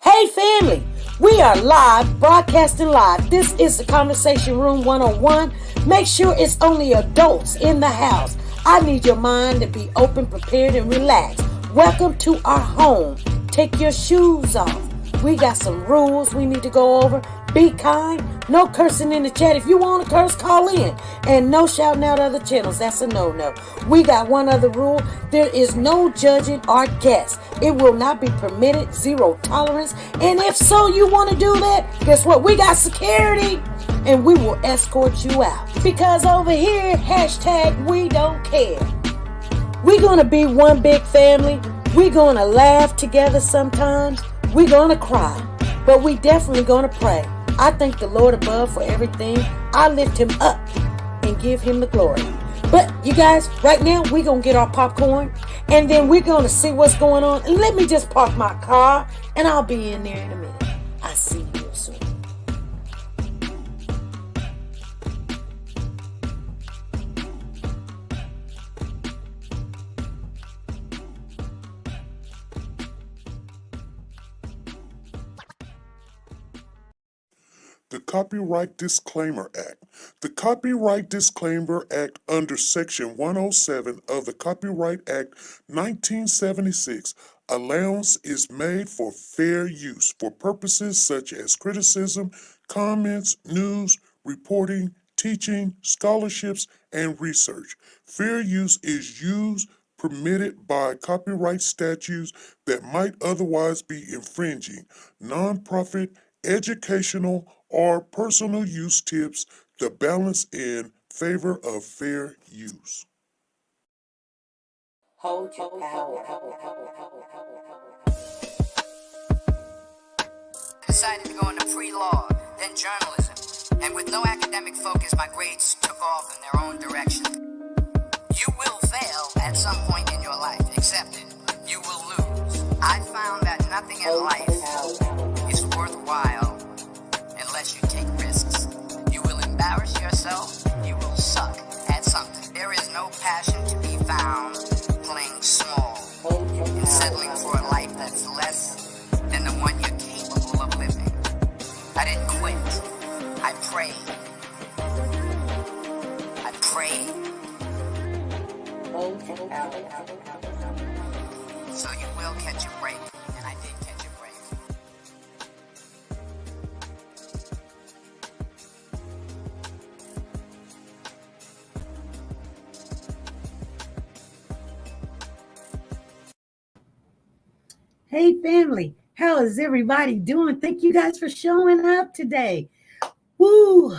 Hey family, we are live, broadcasting live. This is the Conversation Room 101. Make sure it's only adults in the house. I need your mind to be open, prepared, and relaxed. Welcome to our home. Take your shoes off. We got some rules we need to go over. Be kind. No cursing in the chat. If you want to curse, call in. And no shouting out other channels. That's a no-no. We got one other rule. There is no judging our guests. It will not be permitted. Zero tolerance. And if so, you want to do that, guess what? We got security. And we will escort you out. Because over here, hashtag we don't care. We're going to be one big family. We're going to laugh together sometimes. We're going to cry. But we definitely going to pray. I thank the Lord above for everything. I lift him up and give him the glory. But you guys, right now, we're going to get our popcorn. And then we're going to see what's going on. And let me just park my car. And I'll be in there in a minute. I'll see you real soon. The Copyright Disclaimer Act. The Copyright Disclaimer Act under Section 107 of the Copyright Act 1976, allowance is made for fair use for purposes such as criticism, comments, news, reporting, teaching, scholarships, and research. Fair use is used permitted by copyright statutes that might otherwise be infringing. Nonprofit, educational, or personal use tips the balance in favor of fair use. Hold your power. I decided to go into pre-law, then journalism, and with no academic focus, my grades took off in their own direction. You will fail at some point in your life, accept it. You will lose. I found that nothing in life is worthwhile unless you take risks. You will embarrass yourself, you will suck at something. There is no passion to be found playing small and settling for a life that's less than the one you're capable of living. I didn't quit. I prayed. I prayed. So you will catch a break, and I did catch a break. Hey family, how is everybody doing? Thank you guys for showing up today. Woo!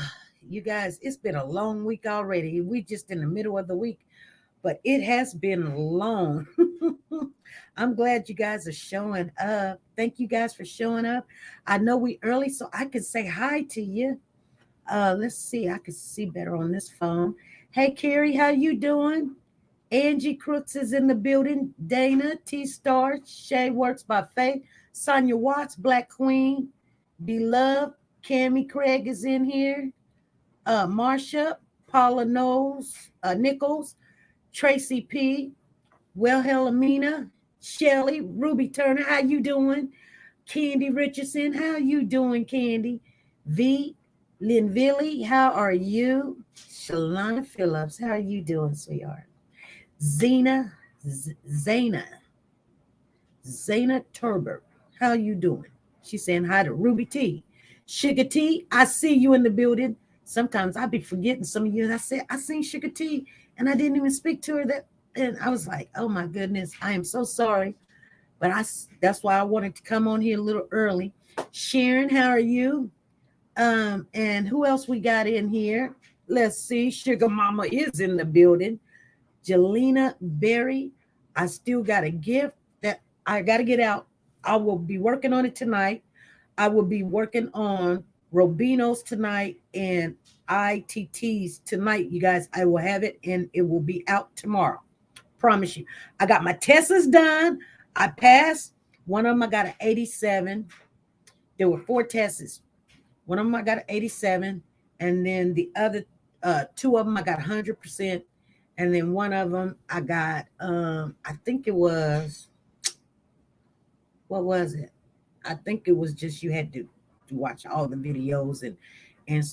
You guys, it's been a long week already. We're just in the middle of the week, but it has been long. I'm glad you guys are showing up. Thank you guys for showing up. I know we early, so I can say hi to you. Let's see. I can see better on this phone. Hey, Carrie, how you doing? Angie Crooks is in the building. Dana, T-Star, Shay Works by Faith, Sonia Watts, Black Queen, Beloved, Cammie Craig is in here. Marsha, Paula Knowles, Nichols, Tracy P, Wilhelmina, Shelly, Ruby Turner, how you doing? Candy Richardson, how you doing, Candy? V, Linvilli, how are you? Shalana Phillips, how are you doing, sweetheart? Zena Turber, how you doing? She's saying hi to Ruby T. Sugar T, I see you in the building. Sometimes I be forgetting some of you. I said I seen Sugar T, and I didn't even speak to her. And I was like, oh my goodness, I am so sorry. But that's why I wanted to come on here a little early. Sharon, how are you? And who else we got in here? Let's see. Sugar Mama is in the building. Jelena Berry, I still got a gift that I got to get out. I will be working on it tonight. I will be working on Robinos tonight and ITTs tonight, you guys. I will have it and it will be out tomorrow. Promise you. I got my tests done. I passed. One of them I got an 87. There were 4 tests. One of them I got an 87. And then the other 2 of them I got 100%. And then one of them I got, I think it was, what was it? I think it was just you had to watch all the videos and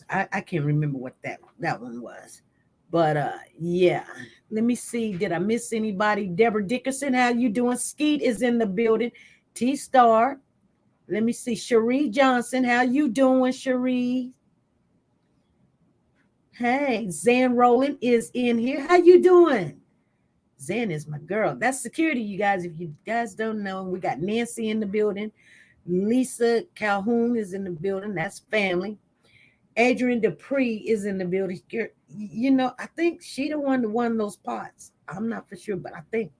I can't remember what that one was. But yeah, let me see. Did I miss anybody? Deborah Dickerson, how you doing? Skeet is in the building. T Star. Let me see. Cherie Johnson, how you doing, Cherie? Hey, Zan Rowland is in here. How you doing? Zan is my girl. That's security, you guys. If you guys don't know, we got Nancy in the building. Lisa Calhoun is in the building. That's family. Adrian Dupree is in the building. You know, I think she the one that won those pots. I'm not for sure, but I think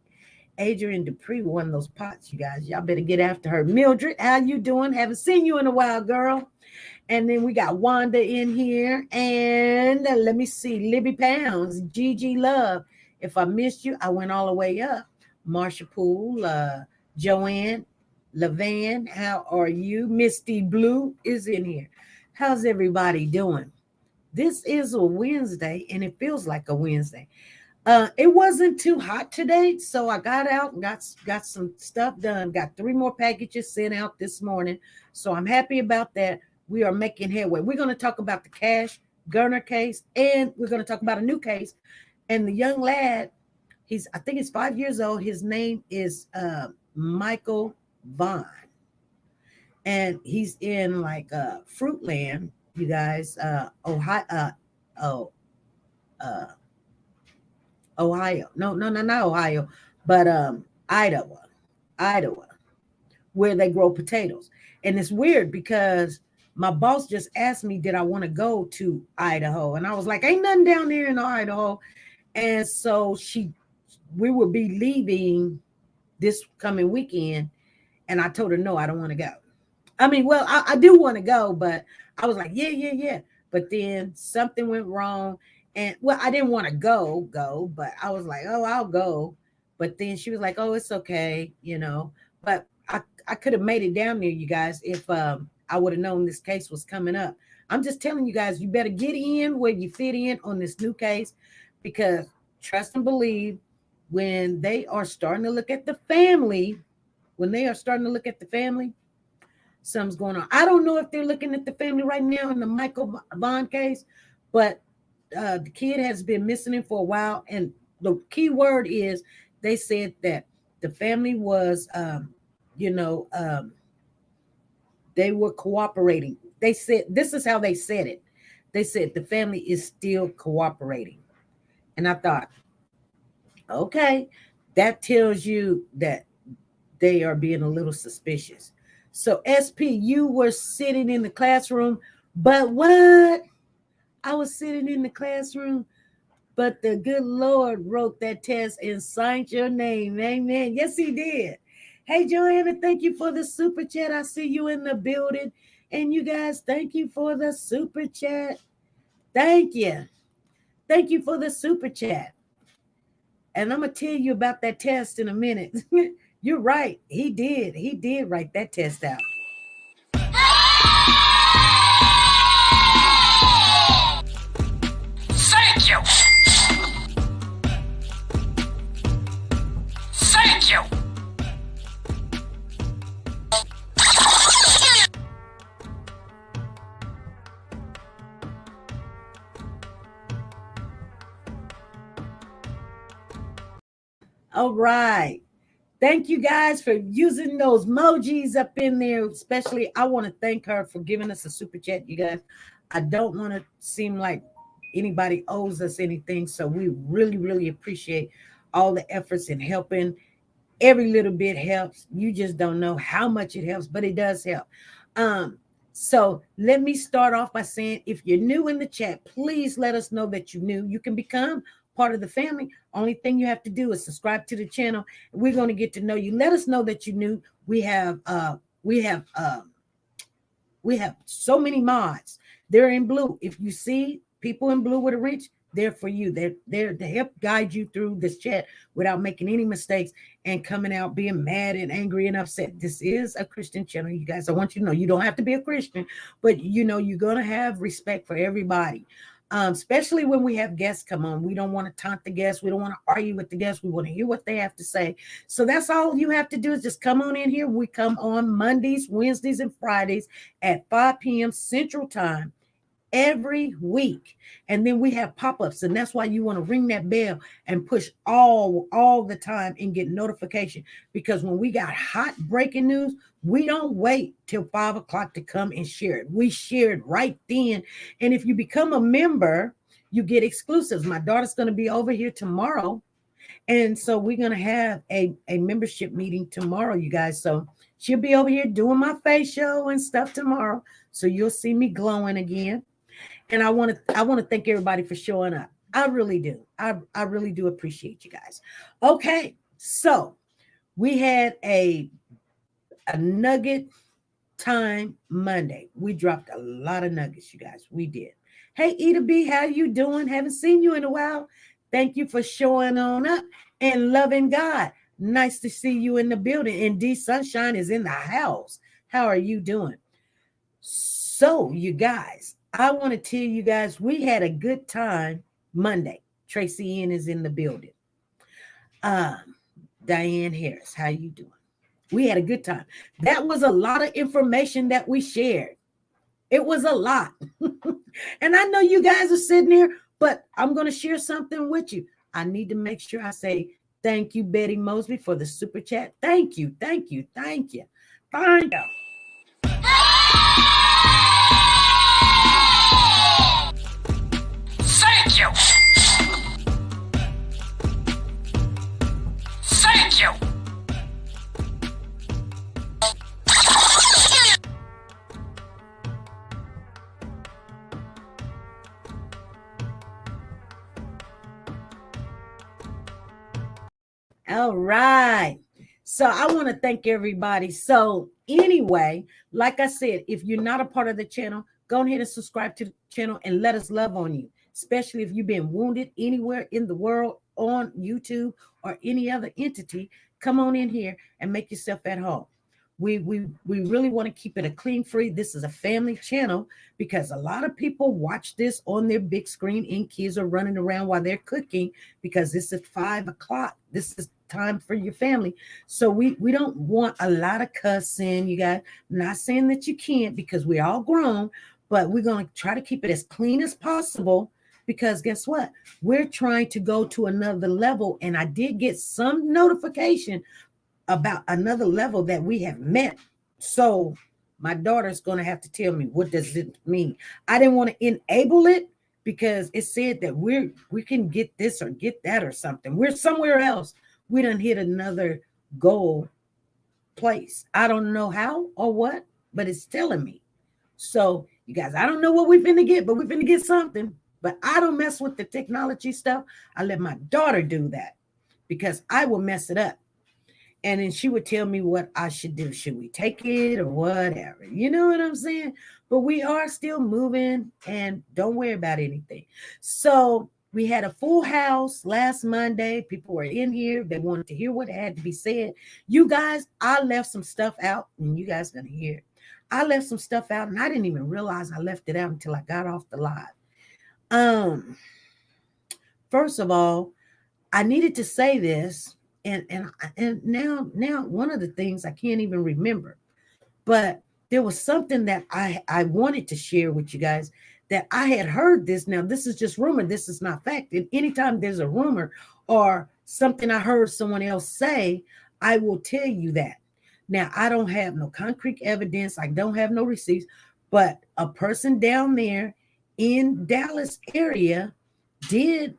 Adrian Dupree won those pots, you guys. Y'all better get after her. Mildred, how you doing? Haven't seen you in a while, girl. And then we got Wanda in here. And let me see, Libby Pounds, Gigi Love. If I missed you, I went all the way up. Marsha Poole, Joanne, Levan, how are you? Misty Blue is in here. How's everybody doing? This is a Wednesday, and it feels like a Wednesday. It wasn't too hot today, so I got out and got some stuff done. Got 3 more packages sent out this morning, so I'm happy about that. We are making headway. We're going to talk about the Cash Gernon case, and we're going to talk about a new case. And the young lad, I think he's 5 years old. His name is Michael Vaughan, and he's in like Fruitland, you guys, Ohio. Ohio. No, not Ohio, but Idaho, where they grow potatoes. And it's weird because my boss just asked me, did I want to go to Idaho? And I was like, ain't nothing down there in Idaho. And so we will be leaving this coming weekend. And I told her, no, I don't want to go. I mean, well, I do want to go, but I was like, yeah. But then something went wrong. And well, I didn't want to go, but I was like, oh, I'll go. But then she was like, oh, it's okay, you know. But I could have made it down there, you guys, if I would have known this case was coming up. I'm just telling you guys, you better get in where you fit in on this new case, because trust and believe, when they are starting to look at the family, something's going on. I don't know if they're looking at the family right now in the Michael Vaughan case, but the kid has been missing for a while. And the key word is they said that the family was, they were cooperating. They said, this is how they said it. They said the family is still cooperating. And I thought, okay, that tells you that they are being a little suspicious. So SP, you were sitting in the classroom, but what? I was sitting in the classroom, but the good Lord wrote that test and signed your name. Amen. Yes, he did. Hey, Joanna, thank you for the super chat. I see you in the building. And you guys, thank you for the super chat. Thank you. Thank you for the super chat. And I'm going to tell you about that test in a minute. You're right. He did. He did write that test out. Thank you. Thank you. All right. Thank you guys for using those emojis up in there. Especially, I want to thank her for giving us a super chat, you guys. I don't want to seem like anybody owes us anything. So we really, really appreciate all the efforts in helping. Every little bit helps. You just don't know how much it helps, but it does help. So let me start off by saying, if you're new in the chat, please let us know that you're new. You can become part of the family. Only thing you have to do is subscribe to the channel. We're going to get to know you. Let us know that you're new. We have so many mods. They're in blue. If you see people in blue with a wrench, they're for you. They're there to help guide you through this chat without making any mistakes and coming out being mad and angry and upset. This is a Christian channel, you guys. I want you to know you don't have to be a Christian, but you know you're going to have respect for everybody. especially when we have guests come on. We don't want to taunt the guests. We don't want to argue with the guests. We want to hear what they have to say. So that's all you have to do is just come on in here. We come on Mondays, Wednesdays, and Fridays at 5 p.m. Central Time every week. And then we have pop-ups, and that's why you want to ring that bell and push all the time and get notification, because when we got hot breaking news, we don't wait till 5 o'clock to come and share it. We share it right then. And if you become a member, you get exclusives. My daughter's going to be over here tomorrow, and so we're going to have a membership meeting tomorrow, you guys. So she'll be over here doing my facial and stuff tomorrow, so you'll see me glowing again. And I want to thank everybody for showing up. I really do. I really do appreciate you guys. Okay, so we had a nugget time Monday. We dropped a lot of nuggets, you guys. We did. Hey, Eda B, how you doing? Haven't seen you in a while. Thank you for showing on up and loving God. Nice to see you in the building. And D Sunshine is in the house. How are you doing? So, you guys, I want to tell you guys, we had a good time Monday. Tracy Ann is in the building. Diane Harris, how you doing? We had a good time. That was a lot of information that we shared. It was a lot. And I know you guys are sitting here, but I'm going to share something with you. I need to make sure I say thank you, Betty Mosby, for the super chat. Thank you, thank you, thank you. Thank you. Thank you. Thank you. All right. So I want to thank everybody. So anyway, like I said, if you're not a part of the channel, go ahead and subscribe to the channel and let us love on you, especially if you've been wounded anywhere in the world on YouTube or any other entity. Come on in here and make yourself at home. We really want to keep it a clean free. This is a family channel because a lot of people watch this on their big screen and kids are running around while they're cooking because this is 5 o'clock. This is time for your family. So we don't want a lot of cussing, you guys. I'm not saying that you can't because we're all grown, but we're going to try to keep it as clean as possible because guess what? We're trying to go to another level. And I did get some notification about another level that we have met. So my daughter's going to have to tell me, what does it mean? I didn't want to enable it because it said that we can get this or get that or something. We're somewhere else. We done hit another goal place. I don't know how or what, but it's telling me. So you guys, I don't know what we're finna get, but we're finna get something. But I don't mess with the technology stuff. I let my daughter do that because I will mess it up. And then she would tell me what I should do. Should we take it or whatever? You know what I'm saying? But we are still moving and don't worry about anything. So we had a full house last Monday. People were in here. They wanted to hear what had to be said. You guys, I left some stuff out and you guys going to hear it. I left some stuff out and I didn't even realize I left it out until I got off the live. First of all, I needed to say this. And now one of the things I can't even remember, but there was something that I wanted to share with you guys that I had heard this. Now, this is just rumor. This is not fact. And anytime there's a rumor or something I heard someone else say, I will tell you that. Now, I don't have no concrete evidence. I don't have no receipts, but a person down there in Dallas area did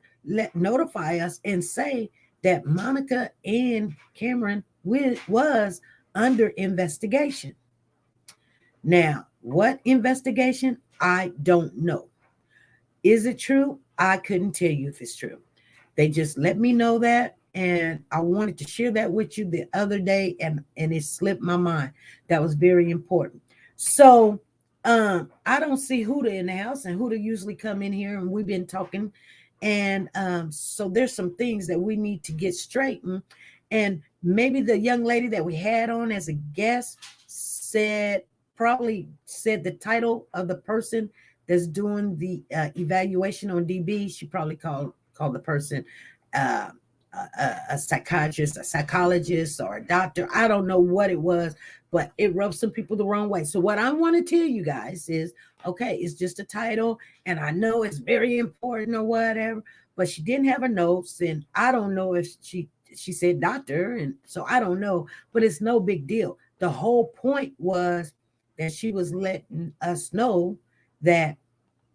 notify us and say that Monica and Cameron was under investigation. Now, what investigation? I don't know. Is it true? I couldn't tell you if it's true. They just let me know that, and I wanted to share that with you the other day, and it slipped my mind. That was very important. So I don't see Huda in the house, and Huda usually come in here, and we've been talking. And so there's some things that we need to get straightened. And maybe the young lady that we had on as a guest probably said the title of the person that's doing the evaluation on DB. She probably called the person uh, a psychiatrist, a psychologist, or a doctor. I don't know what it was, but it rubs some people the wrong way. So what I want to tell you guys is, okay, it's just a title, and I know it's very important or whatever, but she didn't have her notes, and I don't know if she said doctor, and so I don't know, but it's no big deal. The whole point was that she was letting us know that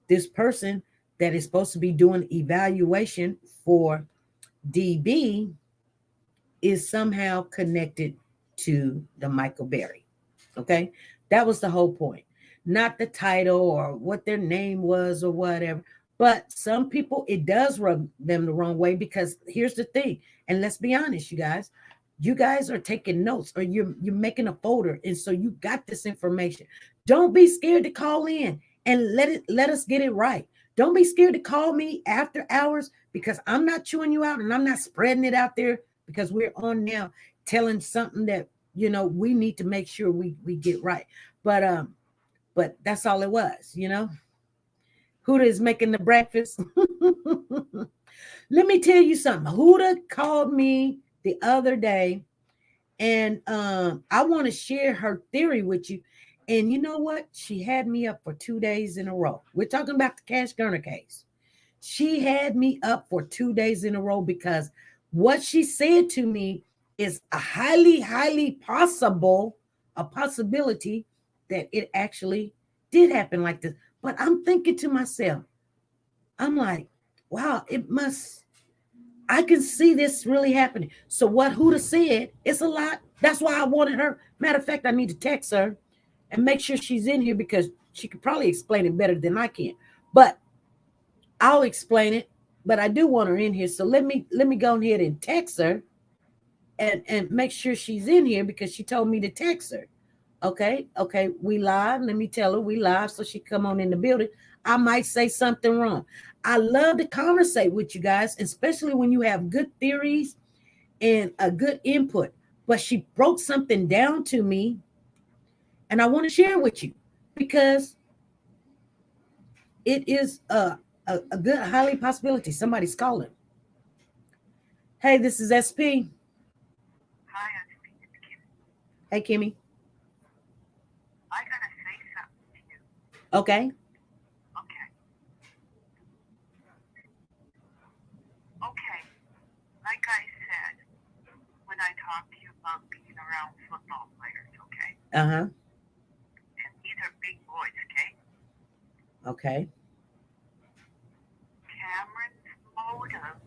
this person that is supposed to be doing evaluation for DB is somehow connected to the Michael Berry. Okay. That was the whole point. Not the title or what their name was or whatever. But some people, it does rub them the wrong way, because here's the thing. And let's be honest, you guys are taking notes, or you're making a folder. And so you got this information. Don't be scared to call in and let us get it right. Don't be scared to call me after hours, because I'm not chewing you out and I'm not spreading it out there, because we're on now telling something that, we need to make sure we get right. But that's all it was. Huda is making the breakfast. Let me tell you something. Huda called me the other day, and I want to share her theory with you. And you know what? She had me up for 2 days in a row. We're talking about the Cash Gernon case. She had me up for 2 days in a row, because what she said to me is a highly possibility that it actually did happen like this. But I'm thinking to myself, I'm like, wow, I can see this really happening. So what Huda said, it's a lot. That's why I wanted her. Matter of fact, I need to text her and make sure she's in here, because she could probably explain it better than I can. But I'll explain it. But I do want her in here. So let me go ahead and text her and make sure she's in here, because she told me to text her. Okay, we live. Let me tell her we live, so she come on in the building. I might say something wrong. I love to conversate with you guys, especially when you have good theories and a good input. But she broke something down to me, and I want to share with you, because it is a good, highly possibility. Somebody's calling. Hey, this is SP. Hi, SP. It's Kim. Hey, Kimmy. I gotta say something to you. Okay. Okay. Okay. Like I said, when I talked to you about being around football players, okay? Uh-huh. And these are big boys, okay? Okay. Cameron's motive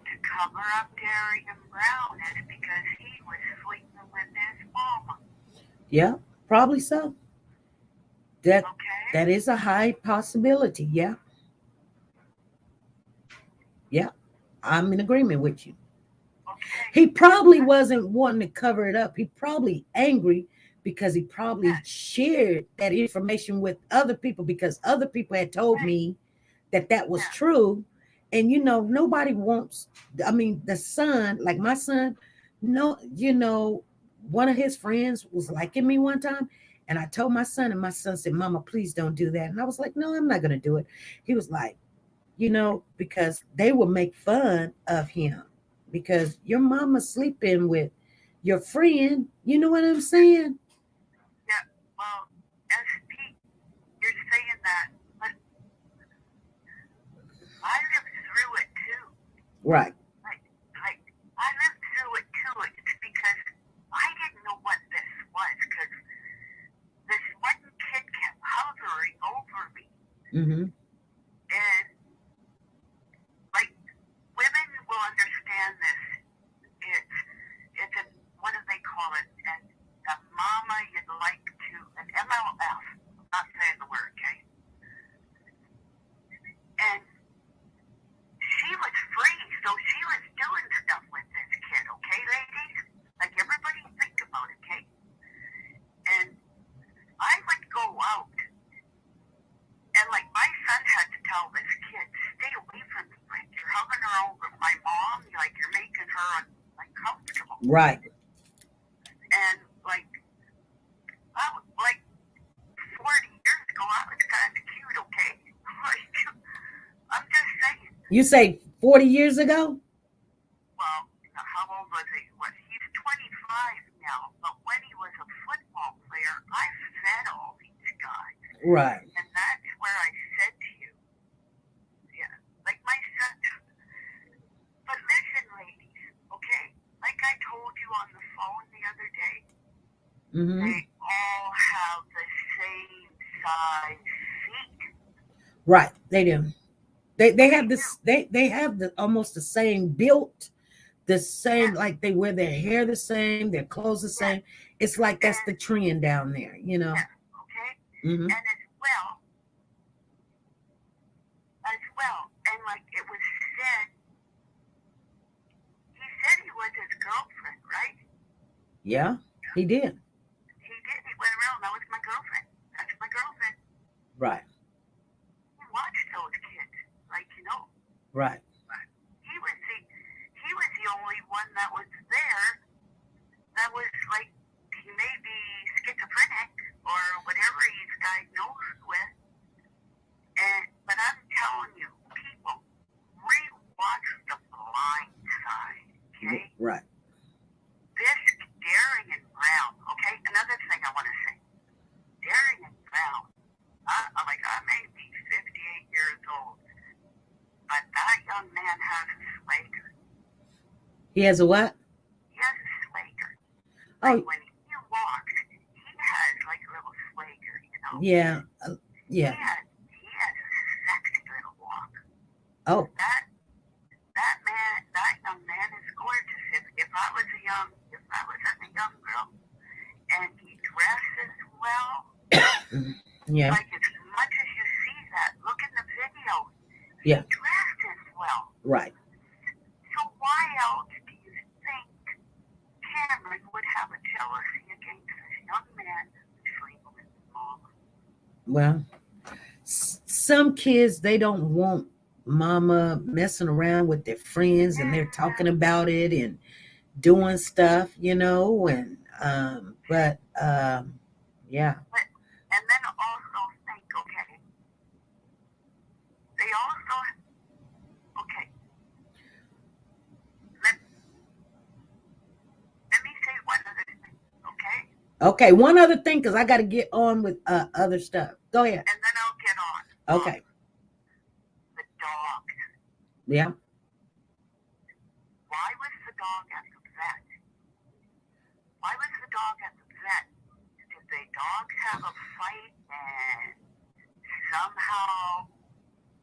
to cover up Darian Brown is because he was sleeping with his mama. Yeah, probably so. That Okay? is a high possibility. Yeah. Yeah. I'm in agreement with you. Okay. He probably wasn't wanting to cover it up. He probably angry, because he probably shared that information with other people, because other people had told me that was true. And nobody wants, I mean, the son, like my son, no, one of his friends was liking me one time, and I told my son, and my son said, Mama, please don't do that. And I was like, no, I'm not going to do it. He was like, because they will make fun of him, because your mama's sleeping with your friend. You know what I'm saying? Yeah, well, SP, you're saying that, but I lived through it too. Right. Like, I lived through it too. It's because I didn't know what this was, because this one kid kept hovering over me. Mm-hmm. And, like, women will understand this. It's a, what do they call it? And a mama you'd like to, an MLF. I'm not saying the word, okay? And she was free, so she was doing stuff with this kid, okay, ladies? Like, everybody think about it, okay? And I would go out, and, like, my son had to tell this kid, stay away from me, like, you're hugging her over my mom, like, you're making her uncomfortable. Right. And, like 40 years ago, I was kind of cute, You say 40 years ago? Well, how old was he? He's 25 now, but when he was a football player, I fed all these guys. Right. And that's where I said to you, yeah, like my son. But listen, ladies, okay? Like I told you on the phone the other day, they all have the same size feet. Right, they do. They have this. They have the almost the same built, the same, like they wear their hair the same, their clothes the same. It's like that's the trend down there, you know. Yeah, okay. And as well, and like it was said, he said he was his girlfriend, right? Yeah, he did. He did. He went around. That was my girlfriend. That's my girlfriend. Right. He watched those kids, like you know. Right. He was the only one that was there. That was like he may be schizophrenic or whatever he's diagnosed with. But I'm telling you, people, rewatch The Blind Side, okay? Right. This Darian Brown, okay? Another thing I want to say. Darian Brown, I may be 58 years old, but that young man has a swagger. He has a what? He has a swagger. Oh. Like when he walks, he has like a little swagger, you know? Yeah. Yeah. He has a sexy little walk. Oh. That young man is gorgeous. If I was a young girl, and he dresses well, Yeah. like as much as you see that, look in the video. Yeah. He dresses well. Right. So why else do you think Cameron would have a jealousy against this young man sleeping with his mom? Well, some kids, they don't want mama messing around with their friends and they're talking about it and doing stuff, you know, and yeah. And then also think, okay, they also, okay, let me say one other thing, okay? Okay, one other thing, because I got to get on with other stuff. Go ahead. And then I'll get on. Okay. The dog. Yeah. Why was the dog at the vet? Why was the dog at the vet? Did the dogs have a fight and somehow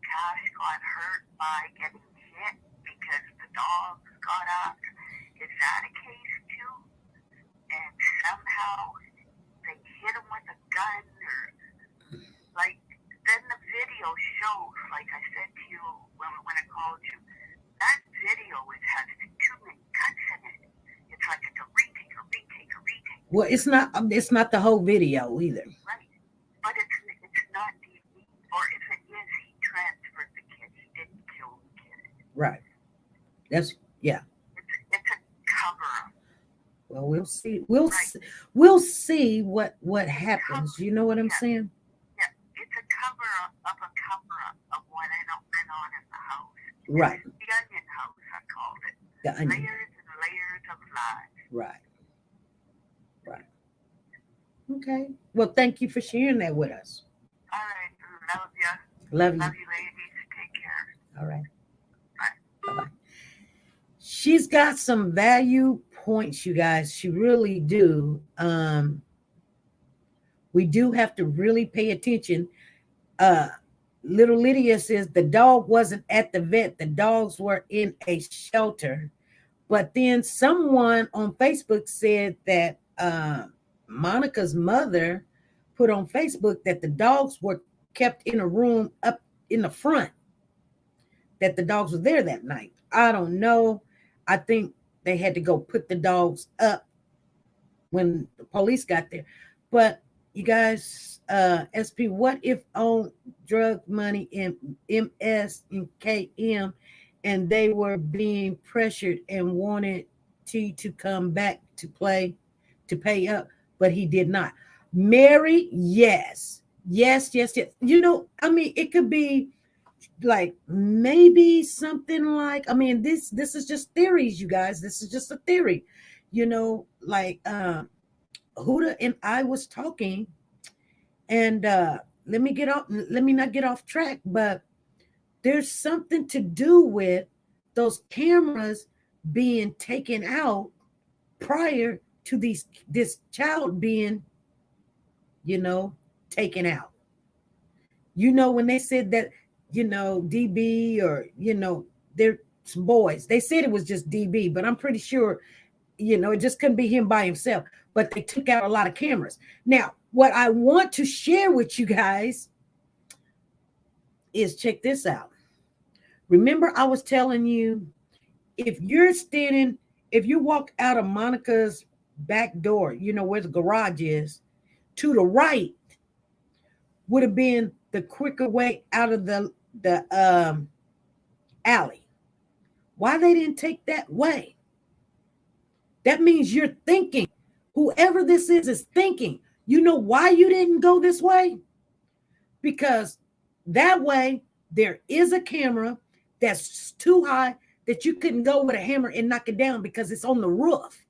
Cash got hurt by getting hit because the dog got up? Is that a case too? And somehow they hit him with a gun or like then the video shows, like I said to you when I called you, that video has too many cuts in it. It's like it's a retake. Well, it's not the whole video either. Right. But it's not DVD. Or if it is, he transferred the kid. He didn't kill the kid. Right. That's yeah. It's a cover-up. Well, we'll see. We'll see what happens. You know what I'm saying? Yeah. It's a cover-up of what went on in the house. Right. The onion house, I called it. The onion. Layers and layers of lies. Right. Okay. Well, thank you for sharing that with us. All right. Love you. Love you. Love you, ladies. Take care. All right. Bye. Bye-bye. She's got some value points, you guys. She really do. We do have to really pay attention. Little Lydia says the dog wasn't at the vet. The dogs were in a shelter. But then someone on Facebook said that Monica's mother put on Facebook that the dogs were kept in a room up in the front, that the dogs were there that night. I don't know. I think they had to go put the dogs up when the police got there. But you guys, SP, what if on drug money in MS and KM and they were being pressured and wanted T to come back to pay up, but he did not? Mary, yes. You know, I mean, it could be like maybe something like, I mean, this is just theories, you guys. This is just a theory, like Huda and I was talking, and let me not get off track, but there's something to do with those cameras being taken out prior to this child being, taken out. When they said that, DB, or, they're some boys. They said it was just DB, but I'm pretty sure, it just couldn't be him by himself. But they took out a lot of cameras. Now, what I want to share with you guys is, check this out. Remember, I was telling you, if you walk out of Monica's back door, where the garage is, to the right would have been the quicker way out of the alley. Why they didn't take that way? That means you're thinking. Whoever this is thinking. You know why you didn't go this way? Because that way there is a camera that's too high that you couldn't go with a hammer and knock it down because it's on the roof.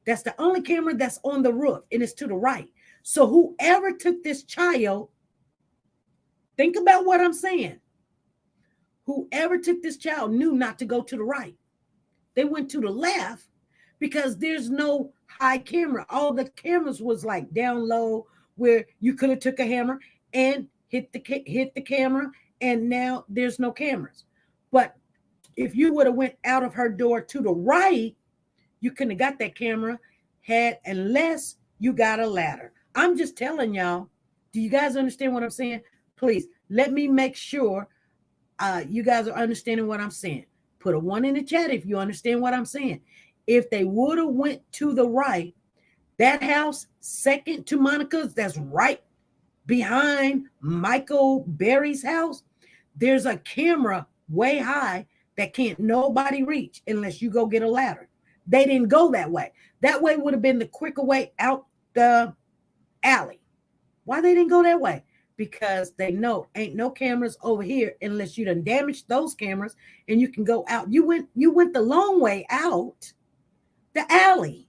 That's the only camera that's on the roof, and it's to the right. So whoever took this child, think about what I'm saying. Whoever took this child knew not to go to the right. They went to the left because there's no high camera. All the cameras was like down low where you could have took a hammer and hit the camera, and now there's no cameras. But if you would have went out of her door to the right, you couldn't have got that camera unless you got a ladder. I'm just telling y'all. Do you guys understand what I'm saying? Please let me make sure you guys are understanding what I'm saying. Put a 1 in the chat if you understand what I'm saying. If they would have went to the right, that house second to Monica's, that's right behind Michael Berry's house, there's a camera way high that can't nobody reach unless you go get a ladder. They didn't go that way. That way would have been the quicker way out the alley. Why they didn't go that way? Because they know ain't no cameras over here unless you done damaged those cameras and you can go out. You went the long way out the alley.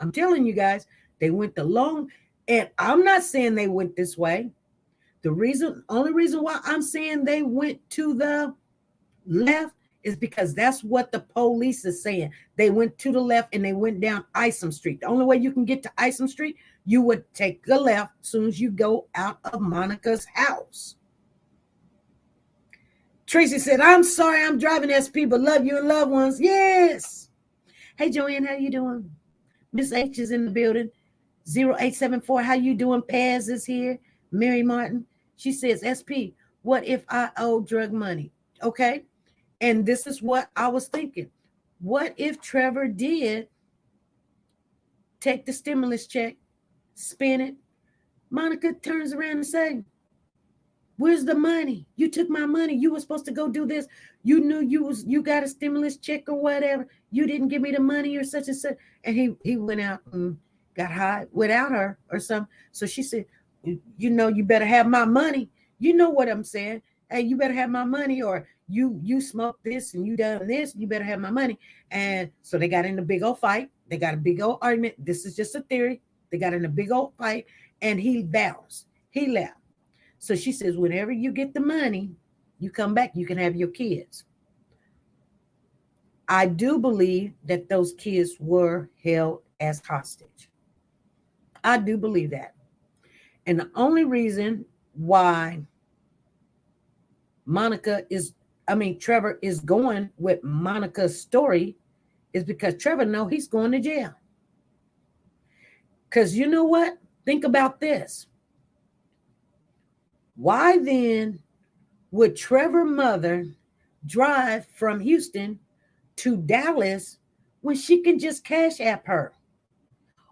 I'm telling you guys, they went the long, and I'm not saying they went this way. Only reason why I'm saying they went to the left is because that's what the police is saying. They went to the left and they went down Isom Street. The only way you can get to Isom Street, you would take a left as soon as you go out of Monica's house. Tracy said, I'm sorry I'm driving SP, but love you and loved ones. Yes. Hey, Joanne, how you doing? Miss H is in the building. 0874, how you doing? Paz is here. Mary Martin. She says, SP, what if I owe drug money? Okay. And this is what I was thinking. What if Trevor did take the stimulus check, spend it? Monica turns around and says, where's the money? You took my money. You were supposed to go do this. You knew you got a stimulus check or whatever. You didn't give me the money or such and such. And he went out and got high without her or something. So she said, you better have my money. You know what I'm saying? Hey, you better have my money, or you smoked this and you done this. You better have my money. And so they got in a big old fight. They got a big old argument. This is just a theory. They got in a big old fight, and he bounced. He left. So she says, whenever you get the money, you come back, you can have your kids. I do believe that those kids were held as hostage. I do believe that. And the only reason why Trevor is going with Monica's story is because Trevor knows he's going to jail. Because you know what? Think about this. Why then would Trevor's mother drive from Houston to Dallas when she can just cash app her?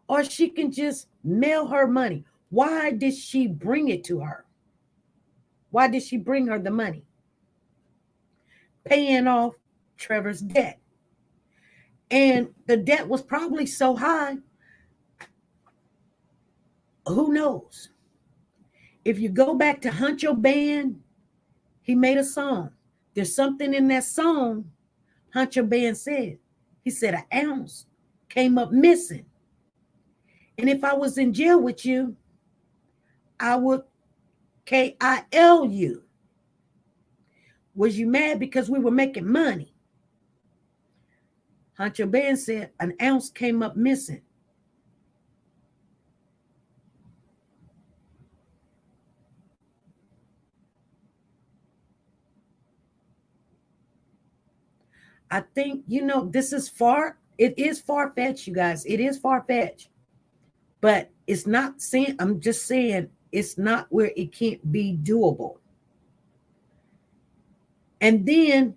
Or she can just mail her money? Why did she bring it to her? Why did she bring her the money? Paying off Trevor's debt. And the debt was probably so high. Who knows? if you go back to Huncho Band, he made a song. There's something in that song Huncho Band said. He said an ounce came up missing. And if I was in jail with you, I would KIL you. Was you mad because we were making money? Huncho Band said an ounce came up missing. I think, this is it is far-fetched, you guys. It is far-fetched. But it's not saying, I'm just saying it's not where it can't be doable. And then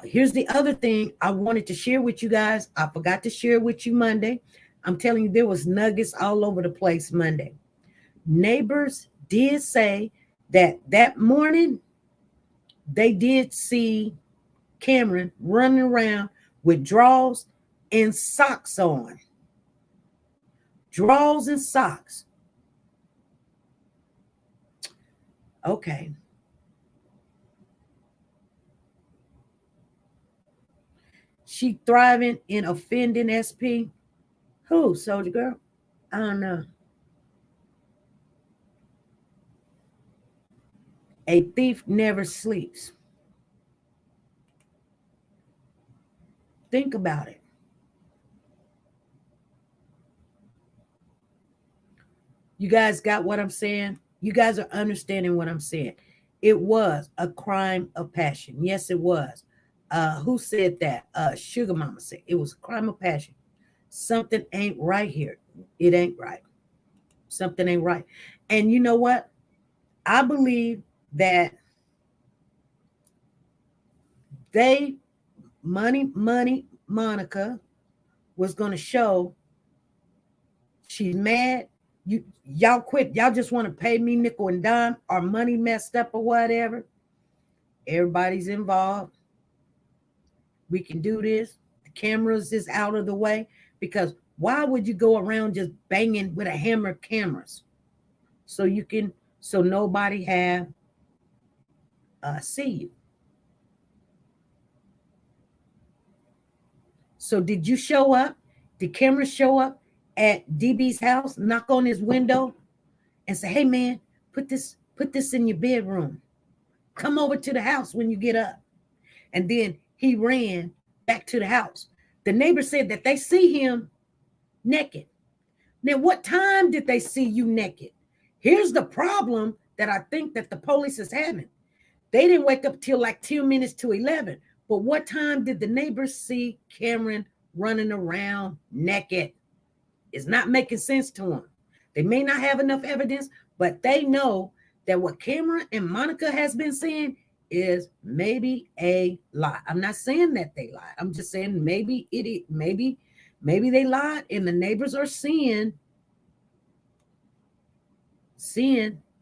here's the other thing I wanted to share with you guys. I forgot to share with you Monday. I'm telling you, there was nuggets all over the place Monday. Neighbors did say that morning they did see Cameron running around with drawers and socks on. Drawers and socks. Okay. She thriving in offending SP. Who, Soldier Girl? I don't know. A thief never sleeps. Think about it. You guys got what I'm saying? You guys are understanding what I'm saying. It was a crime of passion. Yes, it was. Who said that? Sugar Mama said it was a crime of passion. Something ain't right here. It ain't right. Something ain't right. And you know what? I believe that Money Monica was going to show she's mad. Y'all quit. Y'all just want to pay me nickel and dime. Our money messed up or whatever. Everybody's involved. We can do this. The cameras is out of the way. Because why would you go around just banging with a hammer cameras? So nobody have see you. So did you show up? Did cameras show up at DB's house, knock on his window and say, hey man, put this in your bedroom. Come over to the house when you get up. And then he ran back to the house. The neighbor said that they see him naked. Now, what time did they see you naked? Here's the problem that I think that the police is having. They didn't wake up till like 2 minutes to 11. But what time did the neighbors see Cameron running around naked? It's not making sense to them. They may not have enough evidence, but they know that what Cameron and Monica has been saying is maybe a lie. I'm not saying that they lied. I'm just saying maybe they lied and the neighbors are seeing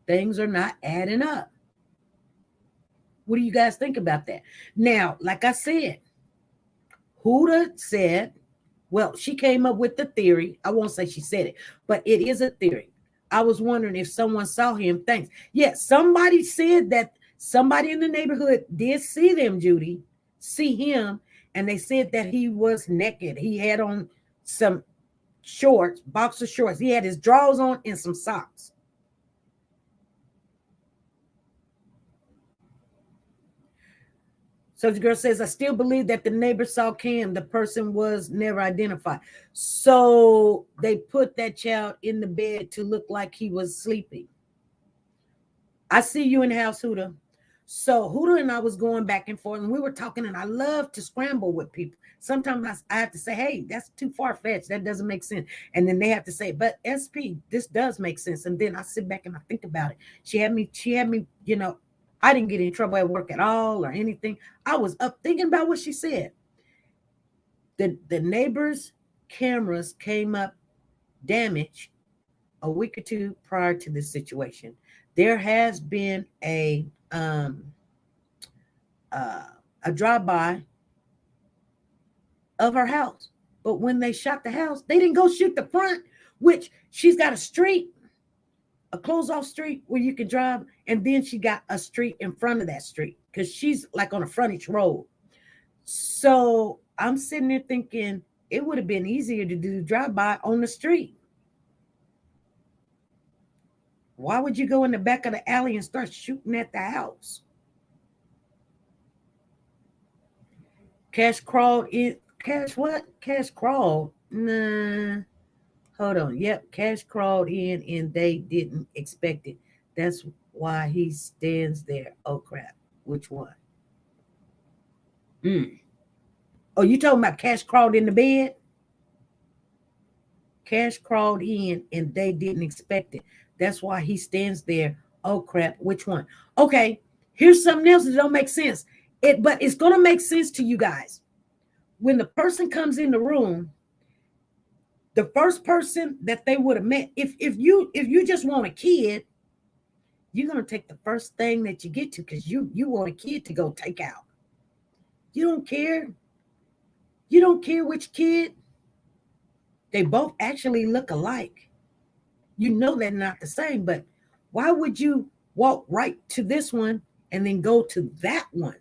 things are not adding up. What do you guys think about that? Now, like I said, Huda said, well, she came up with the theory. I won't say she said it, but it is a theory. I was wondering if someone saw him. Thanks. Yes, somebody said that somebody in the neighborhood did see them, Judy, see him, and they said that he was naked. He had on some shorts, boxer shorts. He had his drawers on and some socks. So the girl says, I still believe that the neighbor saw Cam. The person was never identified. So they put that child in the bed to look like he was sleeping. I see you in the house, Huda. So Huda and I was going back and forth, and we were talking, and I love to scramble with people. Sometimes I have to say, hey, that's too far-fetched. That doesn't make sense. And then they have to say, but SP, this does make sense. And then I sit back and I think about it. She had me, I didn't get in trouble at work at all or anything. I was up thinking about what she said. The neighbors' cameras came up damaged a week or two prior to this situation. There has been a drive-by of her house. But when they shot the house, they didn't go shoot the front, which she's got a street a closed off street where you can drive, and then she got a street in front of that street because she's like on a frontage road. So I'm sitting there thinking it would have been easier to do drive-by on the street. Why would you go in the back of the alley and start shooting at the house? Cash crawled in. Cash what? Cash crawled? Nah. Hold on. Yep. Cash crawled in and they didn't expect it. That's why he stands there. Oh, crap. Which one? Oh, you talking about Cash crawled in the bed? Cash crawled in and they didn't expect it. That's why he stands there. Oh, crap. Which one? Okay. Here's something else that don't make sense. But it's going to make sense to you guys. When the person comes in the room, the first person that they would have met, if you just want a kid, you're going to take the first thing that you get to because you want a kid to go take out. You don't care. You don't care which kid. They both actually look alike. You know they're not the same, but why would you walk right to this one and then go to that one?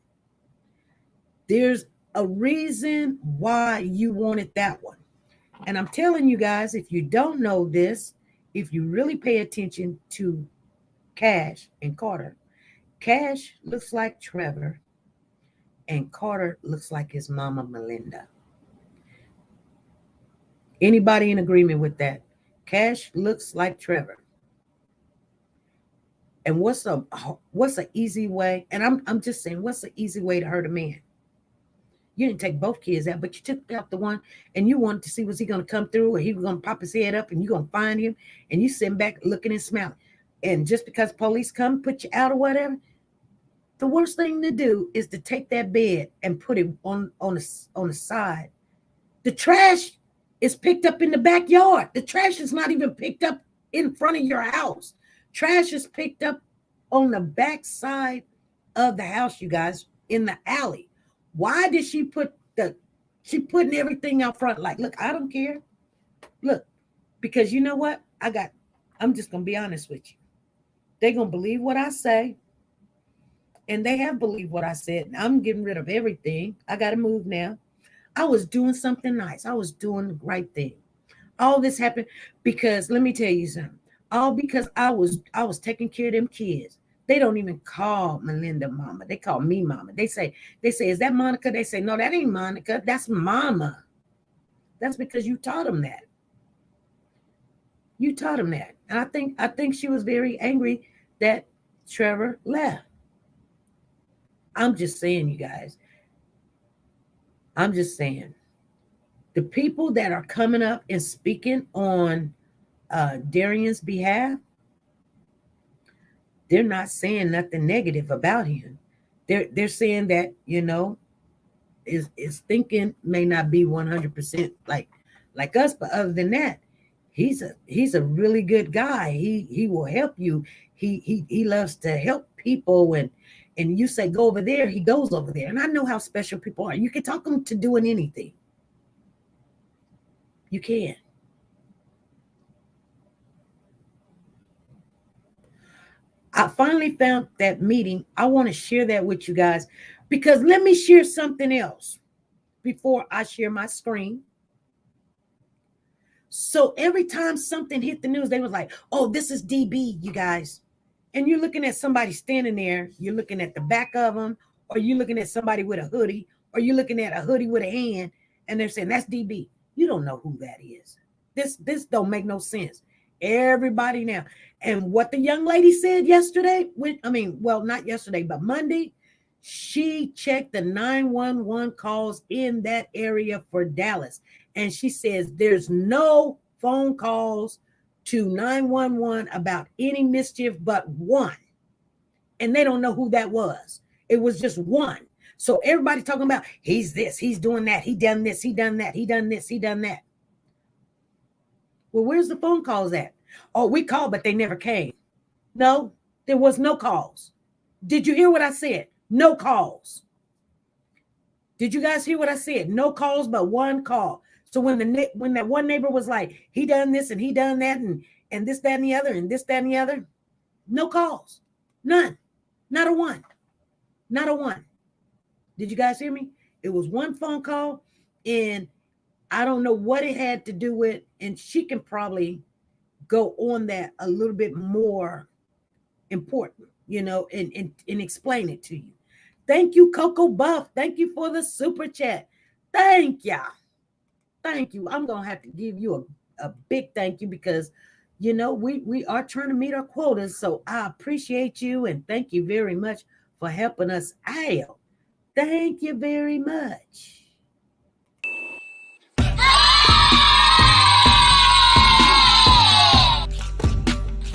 There's a reason why you wanted that one. And I'm telling you guys, if you don't know this, if you really pay attention to Cash and Carter, Cash looks like Trevor and Carter looks like his mama Melinda. Anybody in agreement with that? Cash looks like Trevor. And what's an easy way? And I'm just saying, what's the easy way to hurt a man? You didn't take both kids out, but you took out the one and you wanted to see, was he going to come through or he was going to pop his head up and you're going to find him and you sitting back looking and smiling. And just because police come put you out or whatever, the worst thing to do is to take that bed and put it on the side. The trash is picked up in the backyard. The trash is not even picked up in front of your house. Trash is picked up on the back side of the house, you guys, in the alley. Why did she putting everything out front? Like, look, I don't care. Look, because you know what? I'm just going to be honest with you. They're going to believe what I say. And they have believed what I said. I'm getting rid of everything. I got to move now. I was doing something nice. I was doing the right thing. All this happened because, let me tell you something. All because I was taking care of them kids. They don't even call Melinda mama. They call me mama. They say, is that Monica? They say, no, that ain't Monica. That's mama. That's because you taught them that. You taught them that. And I think she was very angry that Trevor left. I'm just saying, you guys. I'm just saying. The people that are coming up and speaking on Darian's behalf, they're not saying nothing negative about him. They're saying that, you know, his thinking may not be 100% like us, but other than that, he's a really good guy. He will help you. He loves to help people, and you say go over there, he goes over there. And I know how special people are. You can talk them to doing anything. You can. I finally found that meeting. I want to share that with you guys because let me share something else before I share my screen. So every time something hit the news, they was like, oh, this is DB, you guys. And you're looking at somebody standing there. You're looking at the back of them, or you're looking at somebody with a hoodie, or you're looking at a hoodie with a hand, and they're saying, that's DB. You don't know who that is. This don't make no sense. Everybody now. And what the young lady said yesterday, not yesterday, but Monday, she checked the 911 calls in that area for Dallas. And she says there's no phone calls to 911 about any mischief but one. And they don't know who that was. It was just one. So everybody talking about he's this, he's doing that, he done this, he done that, he done this, he done that. Well, where's the phone calls at? Oh, we called, but they never came. No, there was no calls. Did you hear what I said? No calls. Did you guys hear what I said? No calls, but one call. So when that one neighbor was like, he done this and he done that, and and this, that, and the other, and this, that, and the other. No calls. None. Not a one. Not a one. Did you guys hear me? It was one phone call, and I don't know what it had to do with, and she can probably go on that a little bit more important, and explain it to you. Thank you, Coco Buff. Thank you for the super chat. Thank ya. Thank you. I'm going to have to give you a big thank you because, we are trying to meet our quotas. So I appreciate you and thank you very much for helping us out. Thank you very much.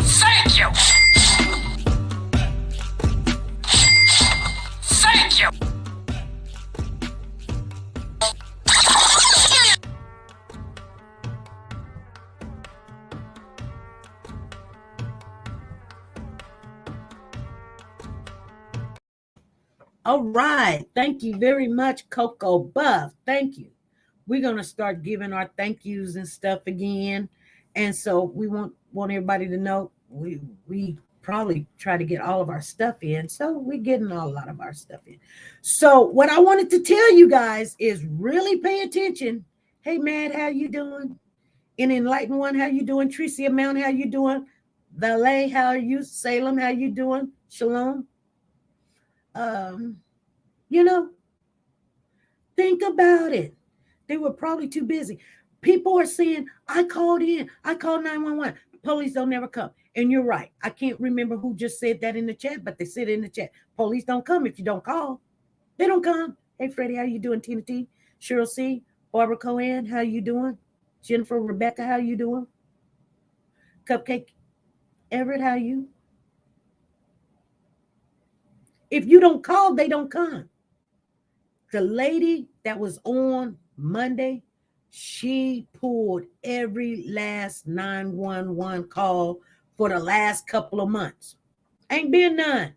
Thank you. Thank you. All right. Thank you very much, Coco Buff. Thank you. We're going to start giving our thank yous and stuff again. And so we want everybody to know we probably try to get all of our stuff in. So we're getting a lot of our stuff in. So what I wanted to tell you guys is really pay attention. Hey, Matt, how you doing? In Enlightened One, how you doing? Tricia Mount, how you doing? Valet, how are you? Salem, how you doing? Shalom. Think about it. They were probably too busy. People are saying, I called 911. Police don't never come. And you're right. I can't remember who just said that in the chat, but they said it in the chat. Police don't come if you don't call. They don't come. Hey, Freddie, how you doing? Tina T, Cheryl C, Barbara Cohen, how you doing? Jennifer, Rebecca, how you doing? Cupcake, Everett, how you? If you don't call, they don't come. The lady that was on Monday, she pulled every last 911 call for the last couple of months. Ain't been none.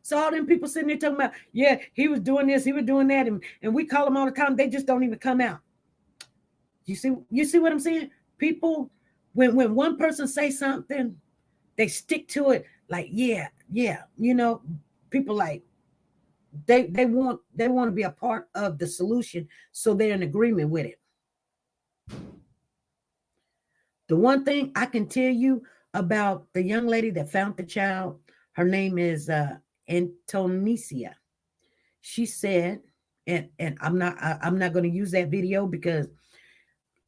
So all them people sitting there talking about, yeah, he was doing this, he was doing that, and we call them all the time. They just don't even come out. You see what I'm saying? People, when one person says something, they stick to it. Like, yeah, people like they want to be a part of the solution, so they're in agreement with it. The one thing I can tell you about the young lady that found the child, her name is Antonia. She said, and I'm not going to use that video because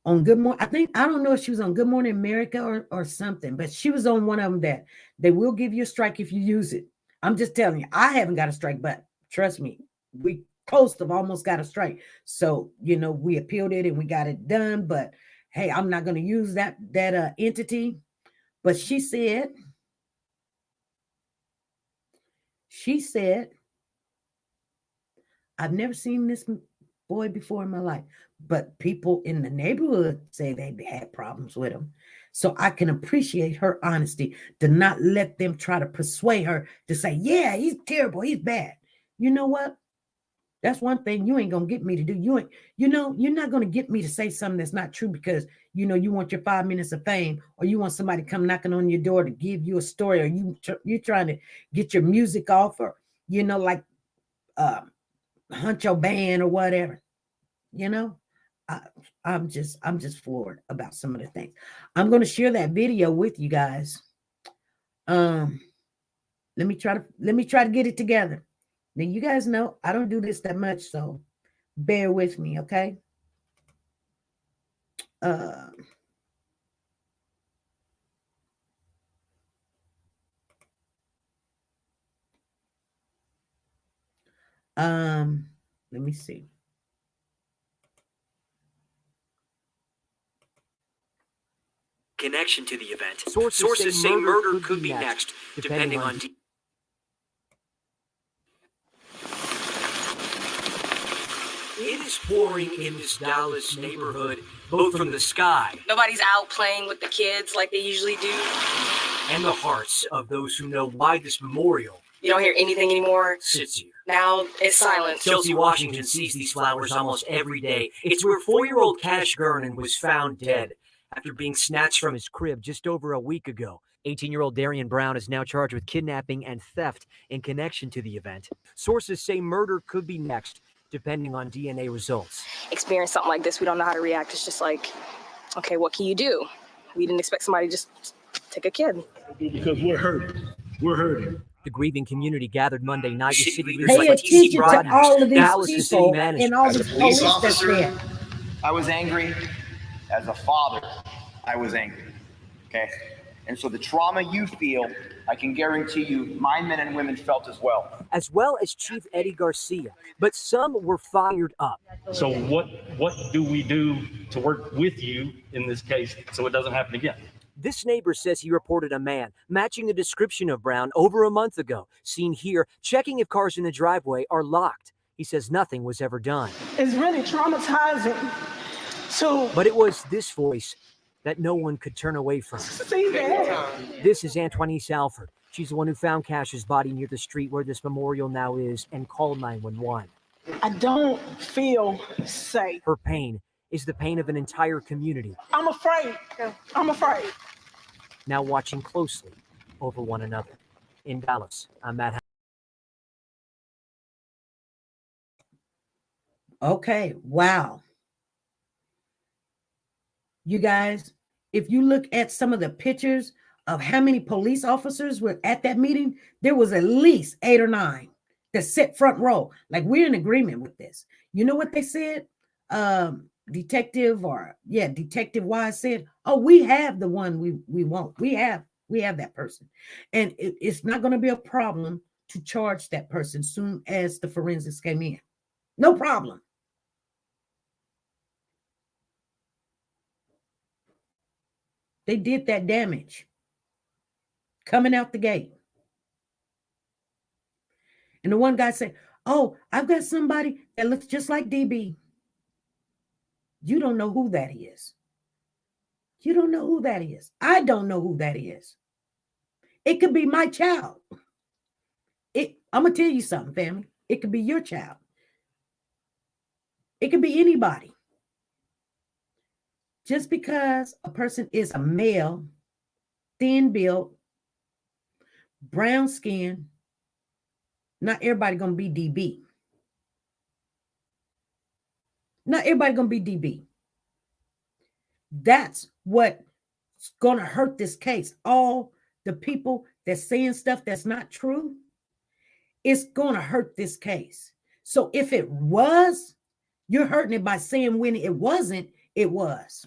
on Good Morning, I don't know if she was on Good Morning America or something, but she was on one of them that they will give you a strike if you use it. I'm just telling you, I haven't got a strike, but trust me, we close to almost got a strike. So, we appealed it and we got it done, but hey, I'm not going to use that entity. But she said, I've never seen this boy before in my life, but people in the neighborhood say they had problems with him. So I can appreciate her honesty to not let them try to persuade her to say, yeah, he's terrible, he's bad. You know what? That's one thing you ain't going to get me to do. You're not going to get me to say something that's not true because, you want your 5 minutes of fame, or you want somebody to come knocking on your door to give you a story, or you're trying to get your music off, or, like hunt your band or whatever. I'm just floored about some of the things. I'm going to share that video with you guys. Let me try to get it together. Now, you guys know I don't do this that much, so bear with me, okay? Let me see. Connection to the event. Sources say murder could be next, depending on... It is pouring in this Dallas neighborhood, both from the sky. Nobody's out playing with the kids like they usually do. And the hearts of those who know why this memorial... You don't hear anything anymore. ...sits here. Now it's silent. Chelsea, Washington sees these flowers almost every day. It's where 4-year-old Cash Gernon was found dead after being snatched from his crib just over a week ago. 18-year-old Darian Brown is now charged with kidnapping and theft in connection to the event. Sources say murder could be next, depending on DNA results. Experience something like this, we don't know how to react. It's just like, okay, what can you do? We didn't expect somebody to just take a kid. Because we're hurting. We're hurting. The grieving community gathered Monday night with city leaders Pay like attention TC to Broadhurst, all of these Dallas, the city people manager. and all As a these police police that's officer, there. I was angry. As a father, I was angry. Okay? And so the trauma you feel, I can guarantee you my men and women felt as well as Chief Eddie Garcia. But some were fired up. So what do we do to work with you in this case so it doesn't happen again? This neighbor says he reported a man matching the description of Brown over a month ago, seen here checking if cars in the driveway are locked. He says nothing was ever done. It's really traumatizing to But it was this voice that no one could turn away from. see that. This is Antoinette Alford. She's the one who found Cash's body near the street where this memorial now is and called 911. I don't feel safe. Her pain is the pain of an entire community, I'm afraid. I'm afraid. now watching closely over one another. In Dallas, I'm Matt. Okay, wow. You guys, if you look at some of the pictures of how many police officers were at that meeting, there was at least 8 or 9 that sit front row. Like, we're in agreement with this. You know what they said? Detective Wise said, oh, we have the one we want. We have that person. And it's not going to be a problem to charge that person soon as the forensics came in. No problem. They did that damage coming out the gate. And the one guy said, oh, I've got somebody that looks just like DB. You don't know who that is. You don't know who that is. I don't know who that is. It could be my child. I'm going to tell you something, family. It could be your child. It could be anybody. Just because a person is a male, thin built, brown skin, not everybody going to be DB. Not everybody going to be DB. That's what's going to hurt this case. All the people that's saying stuff that's not true, it's going to hurt this case. So if it was, you're hurting it by saying when it wasn't, it was.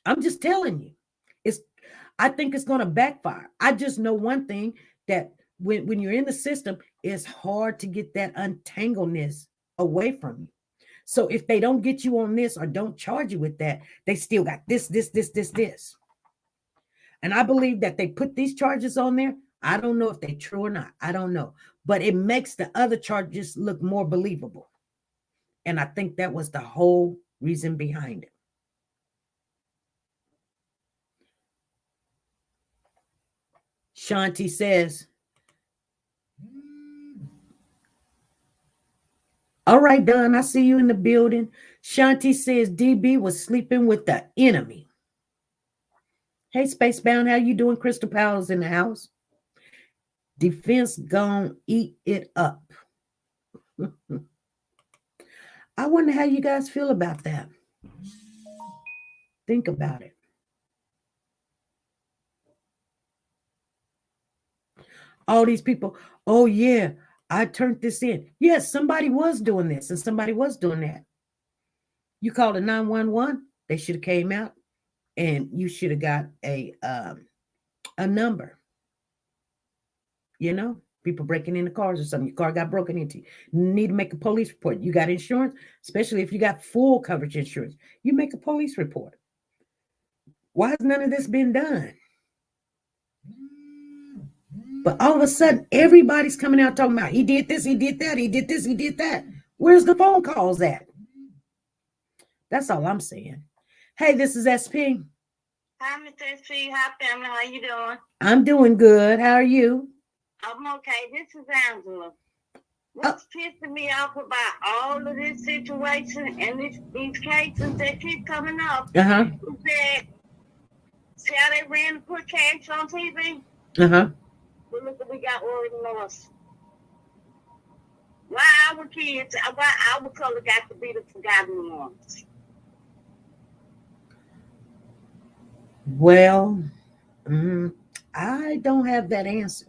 I'm just telling you. I think it's going to backfire. I just know one thing, that when you're in the system, it's hard to get that untangledness away from you. So if they don't get you on this or don't charge you with that, they still got this. And I believe that they put these charges on there. I don't know if they're true or not. I don't know. But it makes the other charges look more believable. And I think that was the whole reason behind it. Shanti says, all right, Don, I see you in the building. Shanti says DB was sleeping with the enemy. Hey, Spacebound, how you doing? Crystal Powell's in the house. Defense gone eat it up. I wonder how you guys feel about that. Think about it. All these people, oh yeah, I turned this in. Yes, somebody was doing this and somebody was doing that. You called a 911, they should have came out and you should have got a number. You know, people breaking into cars or something. Your car got broken into. You need to make a police report. You got insurance, especially if you got full coverage insurance. You make a police report. Why has none of this been done? But all of a sudden, everybody's coming out talking about he did this, he did that, he did this, he did that. Where's the phone calls at? That's all I'm saying. Hey, this is SP. Hi, Mr. SP. Hi, family. How you doing? I'm doing good. How are you? I'm okay. This is Angela. What's pissing me off about all of this situation and these cases that keep coming up is that, see how they ran to put cash on TV? But look what we got Oregon North. Why our kids, why our color got to be the forgotten ones? Well, I don't have that answer.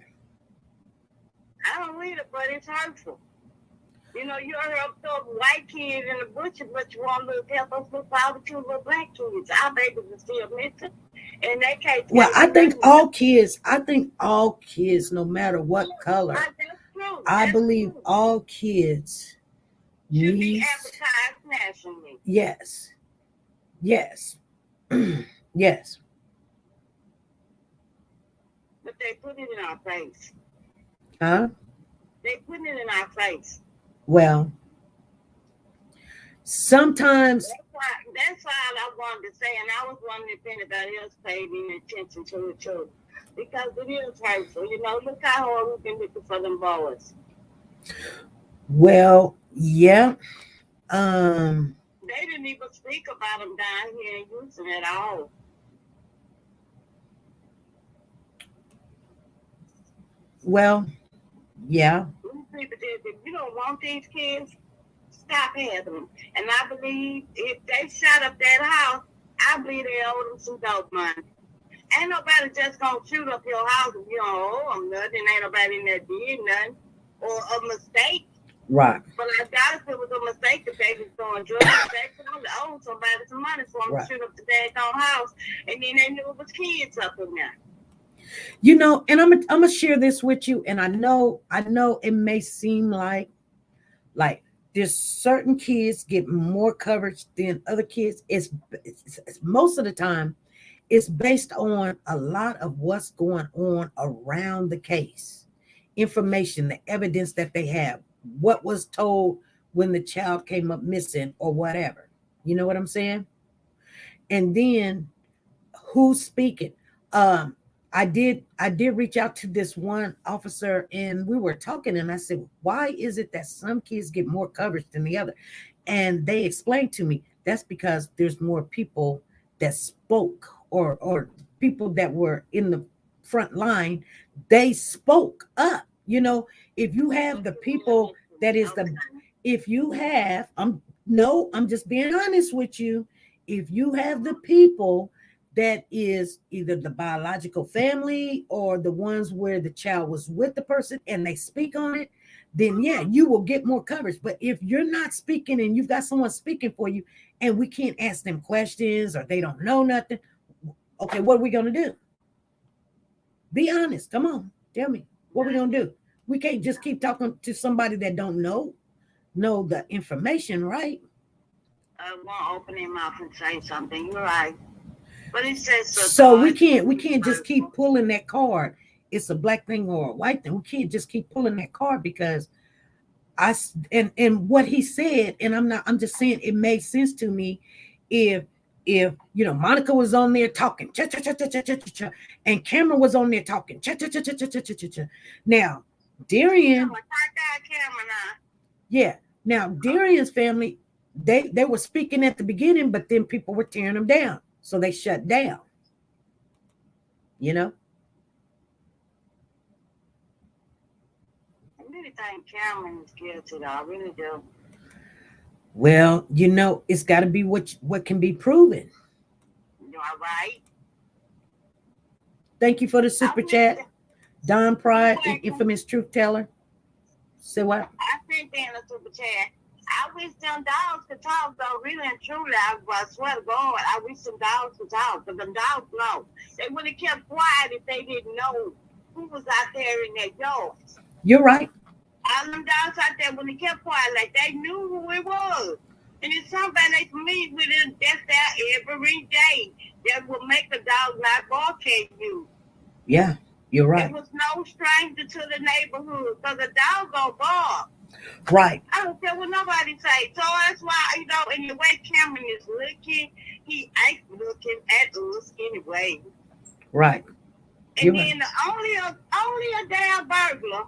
I don't read it, but it's hurtful. You know, you heard up those white kids in the bushes, but you want to help us look for all the two little black kids. Our babies are still missing. In that case, well, I think all kids, no matter what color, that's true. I believe true. All kids should be advertised nationally. Yes. Yes. Yes. But they put it in our face. Huh? They put it in our face. Well, sometimes. That's all I wanted to say, and I was wondering if anybody else paid any attention to it too, because it is hurtful. You know, look how hard we've been looking for them boys. Well, yeah. They didn't even speak about them down here in Houston at all. Well, yeah. People did. If you don't want these kids, stop having them. And I believe if they shot up that house, I believe they owe them some dope money. Ain't nobody just gonna shoot up your house if you don't owe them nothing. Ain't nobody in there did nothing. Or a mistake. Right. But I doubt if it was a mistake the baby's doing drugs. They probably owed somebody some money for them to shoot up the daggone house. And then they knew it was kids up in there. You know, and I'm gonna share this with you, and I know it may seem like there's certain kids get more coverage than other kids. It's most of the time it's based on a lot of what's going on around the case, information, the evidence that they have, what was told when the child came up missing or whatever. You know what I'm saying? And then who's speaking? I did reach out to this one officer, and we were talking, and I said, why is it that some kids get more coverage than the other? And they explained to me that's because there's more people that spoke or people that were in the front line. They spoke up. You know, if you have the people that is I'm just being honest with you. If you have the people that is either the biological family or the ones where the child was with the person and they speak on it, then yeah, you will get more coverage. But if you're not speaking and you've got someone speaking for you and we can't ask them questions or they don't know nothing, okay, what are we going to do? Be honest. Come on. Tell me. What are we going to do? We can't just keep talking to somebody that don't know the information, right? I won't open their mouth and say something. You're right. But it says so we can't just keep pulling that card. It's a black thing or a white thing. We can't just keep pulling that card because and what he said, and I'm just saying it made sense to me if you know Monica was on there talking and Cameron was on there talking now Darian, yeah, now Darian's family, they were speaking at the beginning, but then people were tearing them down. So they shut down, you know? I really think Cameron is guilty, though. I really do. Well, you know, it's got to be what can be proven. You are right. Thank you for the super chat. Don Pride, infamous truth teller. Say what? I sent in a super chat. I wish them dogs could talk, though, really and truly. I swear to God, I wish them dogs could talk, because them dogs know. They would have kept quiet if they didn't know who was out there in their yards. You're right. All them dogs out there, when they kept quiet, like they knew who it was. And it's somebody they familiar with it, that's there every day. That will make the dog not bark at you. Yeah, you're right. It was no stranger to the neighborhood, because the dog gonna bark. Right. I don't care what nobody say. So that's why, you know, in the way Cameron is looking, he ain't looking at us anyway. Right. And then only a damn burglar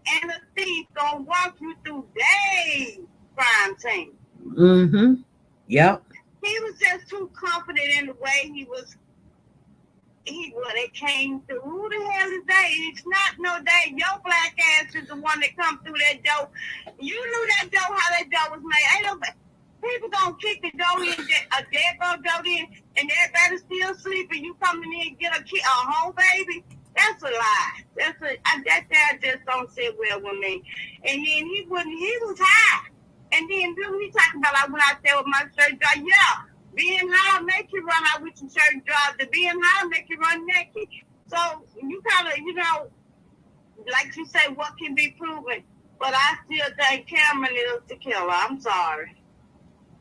And a thief gonna walk you through days, crime scene. Mm-hmm. Yep. He was just too confident in the way it came through. Who the hell is that? It's not no day. Your black ass is the one that come through that door. You knew that door, how that door was made. Ain't nobody, people gonna kick the door in, a dead door in, and everybody's still sleeping. You come in here and get a whole baby. That's a lie. That just don't sit well with me. And then he was high. And then he talking about like when I said with my shirt dry, yeah. Being high make you run out with your shirt dry. The being high make you run naked. So you kind of, like you say, what can be proven? But I still think Cameron is the killer. I'm sorry.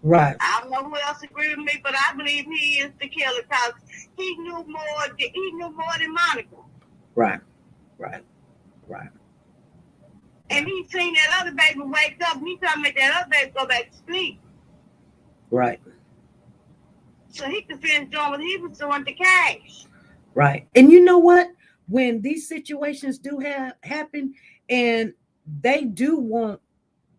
Right. I don't know who else agree with me, but I believe he is the killer because he knew more than Monica. Right. And he seen that other baby wake up. And he told me that other baby go back to sleep. Right. So he could finish doing what he was doing to Cash. Right. And you know what? When these situations do happen and they do want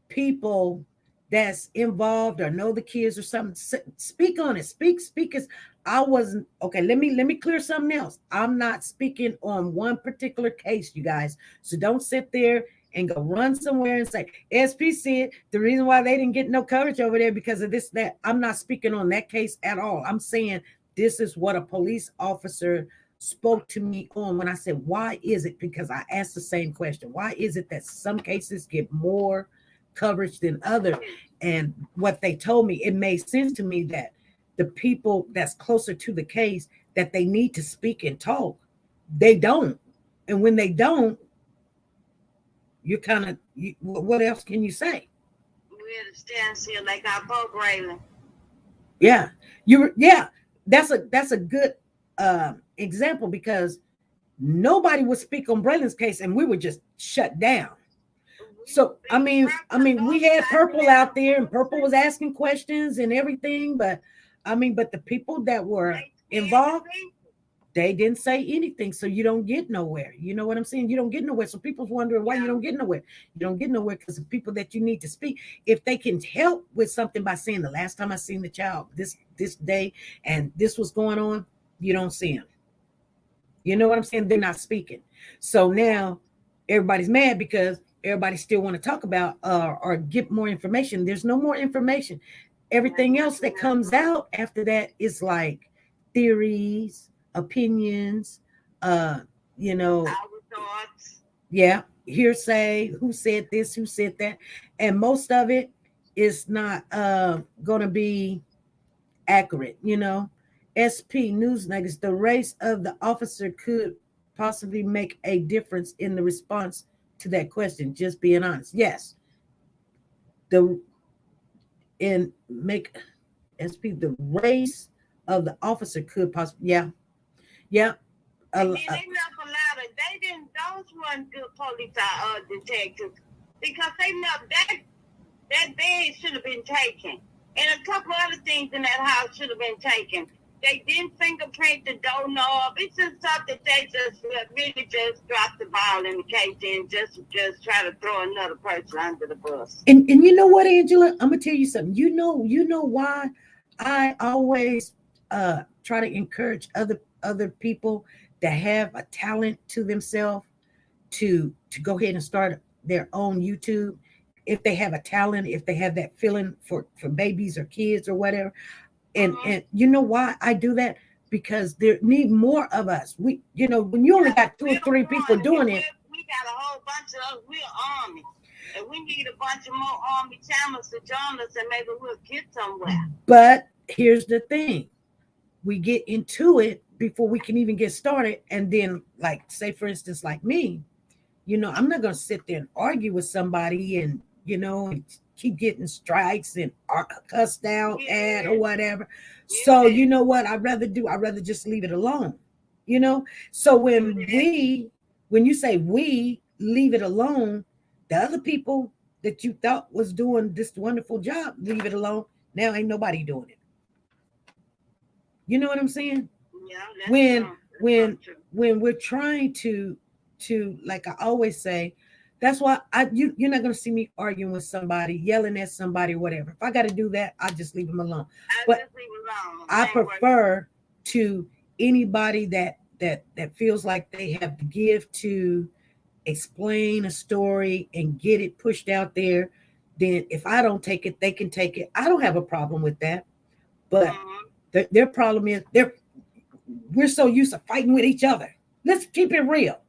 people that's involved or know the kids or something, speak on it. Speak as I wasn't okay. Let me clear something else. I'm not speaking on one particular case, you guys. So don't sit there and go run somewhere and say, SP said the reason why they didn't get no coverage over there because of this, that. I'm not speaking on that case at all. I'm saying this is what a police officer spoke to me on when I said, why is it? Because I asked the same question. Why is it that some cases get more coverage than others? And what they told me, it made sense to me that the people that's closer to the case, that they need to speak and talk. They don't. And when they don't, you're kind of, what else can you say? We're at a standstill like our boat railing. Yeah. That's a good example because nobody would speak on Braylon's case and we were just shut down. So, I mean, we had Purple out there and Purple was asking questions and everything, but the people that were involved, they didn't say anything. So you don't get nowhere. You know what I'm saying? You don't get nowhere. So people's wondering why you don't get nowhere. You don't get nowhere because the people that you need to speak, if they can help with something by saying the last time I seen the child this day and this was going on, you don't see them. You know what I'm saying? They're not speaking. So now everybody's mad because everybody still want to talk about or get more information. There's no more information. Everything else that comes out after that is like theories, opinions, Our thoughts. Yeah, hearsay, who said this, who said that. And most of it is not going to be accurate, SP News Nuggets, the race of the officer could possibly make a difference in the response to that question. Just being honest. Yes. The race of the officer could possibly, yeah. And then they left a lot of, those weren't good police detectives because they left that bed should have been taken. And a couple other things in that house should have been taken. They didn't fingerprint the doorknob. It's just something they just really just dropped the ball in the case and just try to throw another person under the bus. And you know what, Angela? I'm gonna tell you something. You know why I always try to encourage other people that have a talent to themselves to go ahead and start their own YouTube. If they have a talent, if they have that feeling for babies or kids or whatever. And you know why I do that? Because there need more of us. When you only got 2 or 3 people doing it. We got a whole bunch of us. We're army. And we need a bunch of more army channels to join us and maybe we'll get somewhere. But here's the thing. We get into it before we can even get started. And then, like, say, for instance, like me, I'm not going to sit there and argue with somebody and, and keep getting strikes and cussed out at or whatever. So you know what I'd rather just leave it alone. So when you say we leave it alone, the other people that you thought was doing this wonderful job, leave it alone. Now ain't nobody doing it. You know what I'm saying? Yeah. When we're trying to, like I always say, That's why you're not gonna see me arguing with somebody, yelling at somebody, whatever. If I got to do that, I just leave them alone. But I prefer to anybody that feels like they have the gift to explain a story and get it pushed out there. Then if I don't take it, they can take it. I don't have a problem with that. But their problem is we're so used to fighting with each other. Let's keep it real.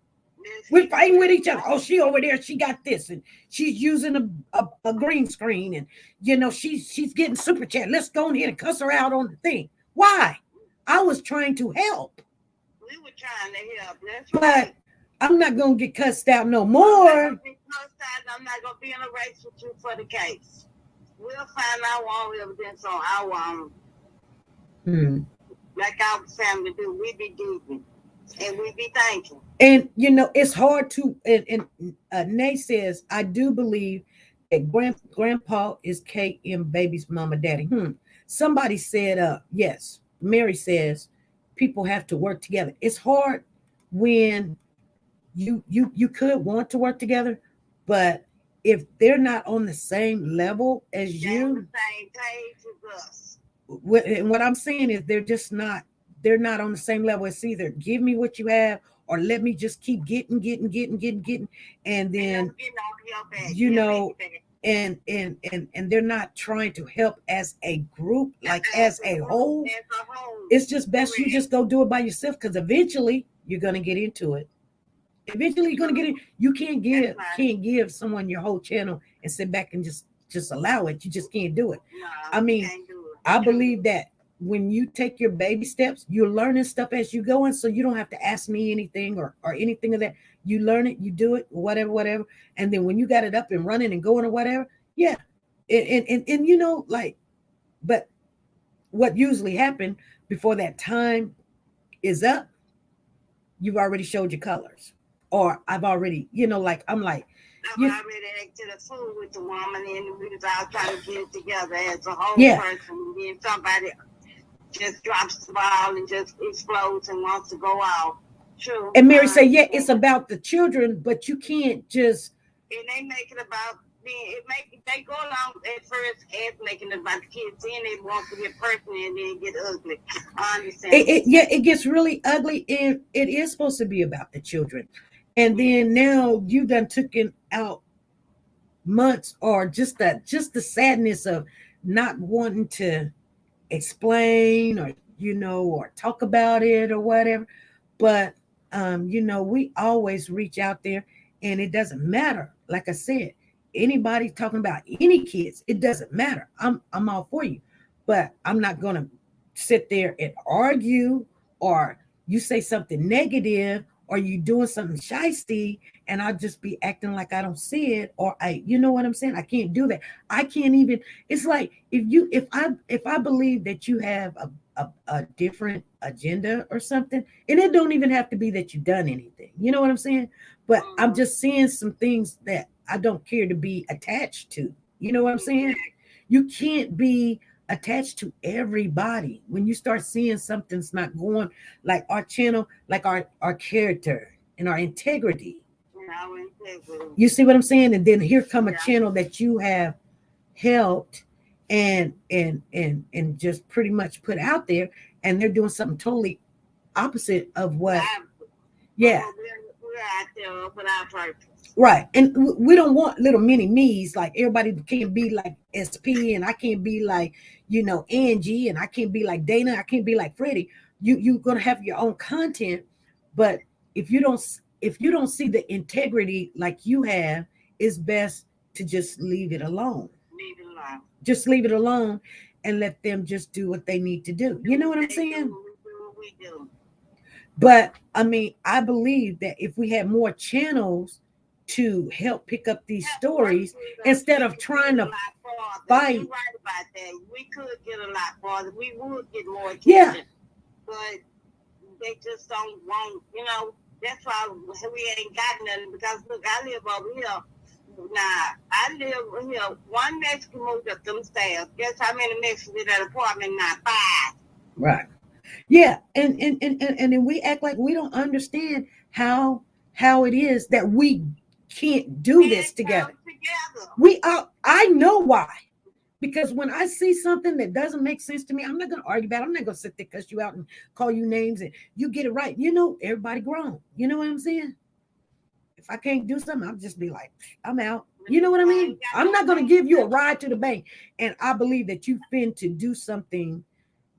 We're fighting with each other. Oh, she over there, she got this, and she's using a green screen, and you know she's getting super chat. Let's go in here and cuss her out on the thing. Why? I was trying to help. We were trying to help. That's but right. I'm not gonna get cussed out no more. I'm not gonna be in a race with you for the case. We'll find our own evidence on our own. Like our family do. We be giving and we be thanking. And you know, it's hard to and Nay says, I do believe that grandpa is KM baby's mama daddy. Somebody said yes. Mary says people have to work together. It's hard when you could want to work together, but if they're not on the same level as you, on the same page as us. What I'm saying is they're not on the same level. It's either give me what you have or let me just keep getting, and then you know, and they're not trying to help as a group, like as a whole. It's just best you just go do it by yourself, because eventually you're gonna get into it. Eventually you're gonna get it. You can't give someone your whole channel and sit back and just allow it. You just can't do it. I mean, I believe that when you take your baby steps, you're learning stuff as you go, and so you don't have to ask me anything or anything of that. You learn it, you do it, whatever, and then when you got it up and running and going or whatever, yeah, and you know, like, but what usually happens before that time is up, you've already showed your colors, or I've already, you know, like I'm like. I've already acted a fool with the woman, and we was all trying to get it together as a whole person, and then somebody just drops the ball and just explodes and wants to go out. True. And Mary say, yeah, it's about the children, but you can't just. And they make it about being. They go along at first as making it about the kids, then they want to get personal and then get ugly. I understand. It gets really ugly, and it is supposed to be about the children. And then now you done taken out months, or just the sadness of not wanting to explain, or you know, or talk about it or whatever. But you know, we always reach out there, and it doesn't matter. Like I said, anybody talking about any kids, it doesn't matter. I'm all for you, but I'm not gonna sit there and argue, or you say something negative, or you doing something shysty, and I'll just be acting like I don't see it, or you know what I'm saying? I can't do that. I can't even. It's like if I believe that you have a different agenda or something, and it don't even have to be that you've done anything. You know what I'm saying? But I'm just seeing some things that I don't care to be attached to. You know what I'm saying? You can't be attached to everybody. When you start seeing something's not going like our channel, like our character and our integrity. You see what I'm saying? And then here come a channel that you have helped and just pretty much put out there, and they're doing something totally opposite of what. Yeah. We're out there with our purpose. Right. And we don't want little mini me's. Like, everybody can't be like SP, and I can't be like, you know, Angie, and I can't be like Dana, I can't be like Freddie. You're gonna have your own content, but if you don't see the integrity like you have, it's best to just leave it alone. Just leave it alone and let them just do what they need to do. You know what I'm saying? We do. But I mean, I believe that if we had more channels to help pick up these stories, instead of trying to fight. You're right about that. We could get a lot farther. We would get more attention. Yeah. But they just don't want, you know, that's why we ain't got nothing, because look, I live over here. Now, I live here. One Mexican moved up them stairs. Guess how many Mexicans in that apartment now? 5. Right. Yeah. And then we act like we don't understand how it is that we can't do this together. We are. I know why. Because when I see something that doesn't make sense to me, I'm not going to argue about it. I'm not going to sit there, cuss you out and call you names and you get it right. You know, everybody grown. You know what I'm saying? If I can't do something, I'll just be like, I'm out. You know what I mean? I'm not going to give you a ride to the bank. And I believe that you fin to do something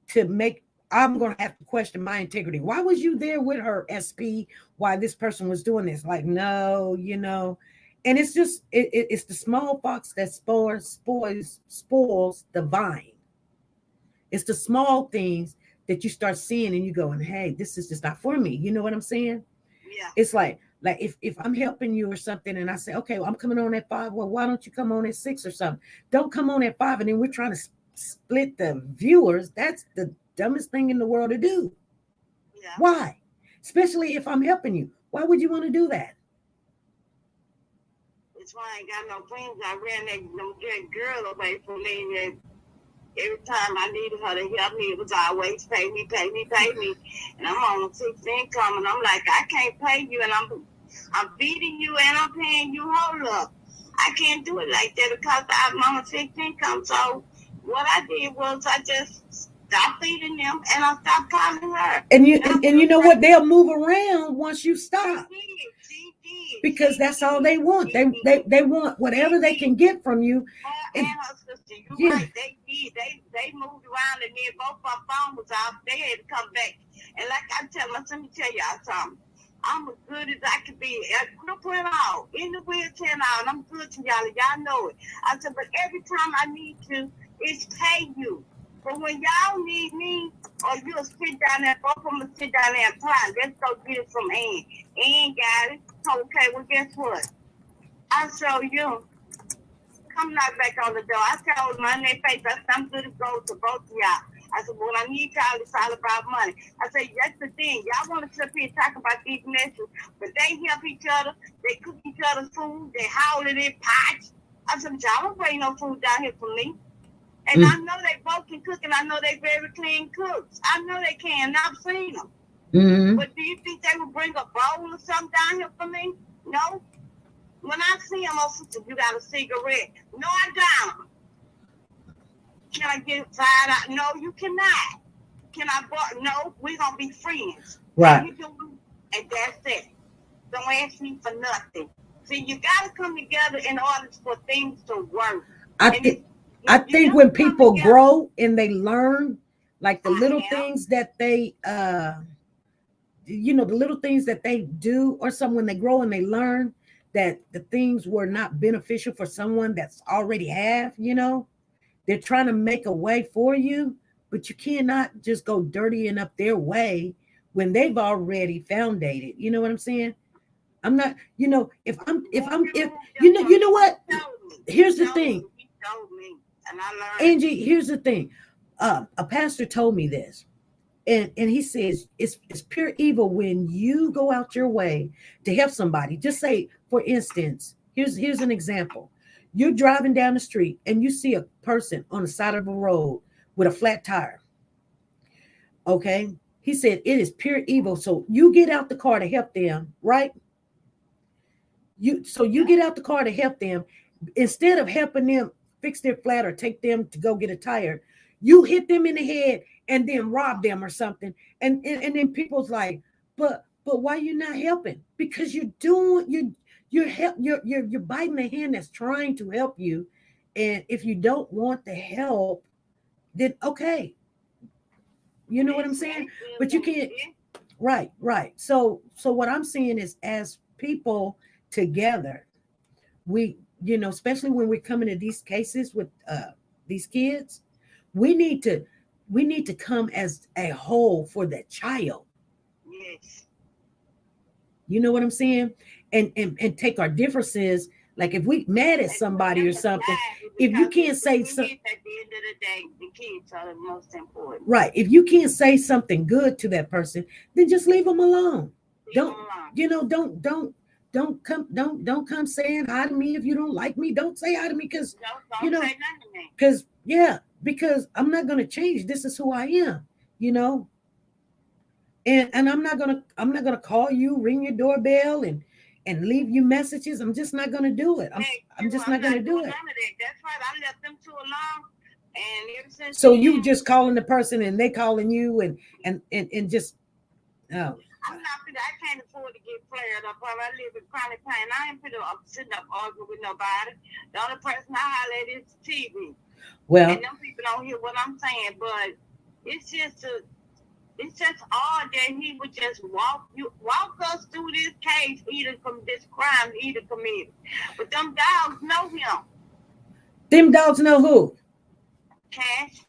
to make, I'm going to have to question my integrity. Why was you there with her, SP, while this person was doing this? Like, no, you know. And it's just, it's the small fox that spoils the vine. It's the small things that you start seeing and you going, hey, this is just not for me. You know what I'm saying? Yeah. It's like if I'm helping you or something and I say, okay, well, I'm coming on at 5. Well, why don't you come on at 6 or something? Don't come on at 5 and then we're trying to split the viewers. That's the dumbest thing in the world to do. Yeah. Why? Especially if I'm helping you. Why would you want to do that? That's why I ain't got no friends. I ran that girl away from me. And every time I needed her to help me, it was always pay me. And I'm on 6 income, and I'm like, I can't pay you, and I'm beating you, and I'm paying you. Hold up, I can't do it like that because I'm on 6 income. So what I did was I just stopped feeding them, and I stopped calling her. And you know what? They'll move around once you stop. She did. Because that's all they want. They want whatever they can get from you. And her sister, you're right. They did. They moved around, and then both our phone was off. They had to come back. And like I tell them, let me tell y'all something. I'm as good as I can be. I grew up all in the wheelchair now, and I'm good to y'all. Y'all know it. I said, but every time I need to, it's pay you. But when y'all need me, or you'll sit down there, both of them will sit down there and plan. Let's go get it from Ann. Ann got it. Okay, well, guess what? I'll show you. Come knock back on the door. I told them in their face, I said, I'm good to go to both of y'all. I said, well, I need y'all, it's all about money. I said, that's the thing. Y'all want to sit here and talk about these messes, but they help each other. They cook each other's food. They howl in their pots. I said, y'all don't bring no food down here for me. And I know they both can cook, and I know they very clean cooks. I know they can. I've seen them. Mm-hmm. But do you think they would bring a bowl or something down here for me? No. When I see them, oh, sister, you got a cigarette. No, I don't. Can I get $5? No, you cannot. Can I borrow? No, we're going to be friends. Right. And that's it. Don't ask me for nothing. See, you got to come together in order for things to work. I think when people grow and they learn, like the little things that they, the little things that they do or something, when they grow and they learn that the things were not beneficial for someone that's already have, they're trying to make a way for you, but you cannot just go dirtying up their way when they've already foundated. You know what I'm saying? I'm not, you know what? Here's the thing. Angie, here's the thing. A pastor told me this, and he says it's pure evil when you go out your way to help somebody. Just say, for instance, here's an example. You're driving down the street and you see a person on the side of a road with a flat tire. Okay. He said it is pure evil. So you get out the car to help them, right? You get out the car to help them. Instead of helping them fix their flat or take them to go get a tire, you hit them in the head and then rob them or something. And then people's like, but why you not helping? Because you're biting the hand that's trying to help you. And if you don't want the help, then okay. You know what I'm saying? But you can't. Right. So what I'm saying is, as people together, we, especially when we're coming to these cases with these kids, we need to come as a whole for the child. Yes. You know what I'm saying? And take our differences. Like if we mad at somebody or something, if you can't say something, at the end of the day, the kids are the most important. Right. If you can't say something good to that person, then just leave them alone. Don't come saying hi to me if you don't like me. Don't say hi to me because say nothing to me. Because I'm not gonna change. This is who I am, And I'm not gonna call you, ring your doorbell, and and leave you messages. I'm just not going to do it. I'm just not going to do it. None of that. That's right. I left them two alone. And ever since so you just calling the person and they calling you and just, oh. I can't afford to get flared up. I live in chronic pain. I ain't sitting up arguing with nobody. The only person I holler at is TV. Well, and them people don't hear what I'm saying, but it's just odd that he would just walk us through this case, this crime either committed. But them dogs know him. Them dogs know who? Cash.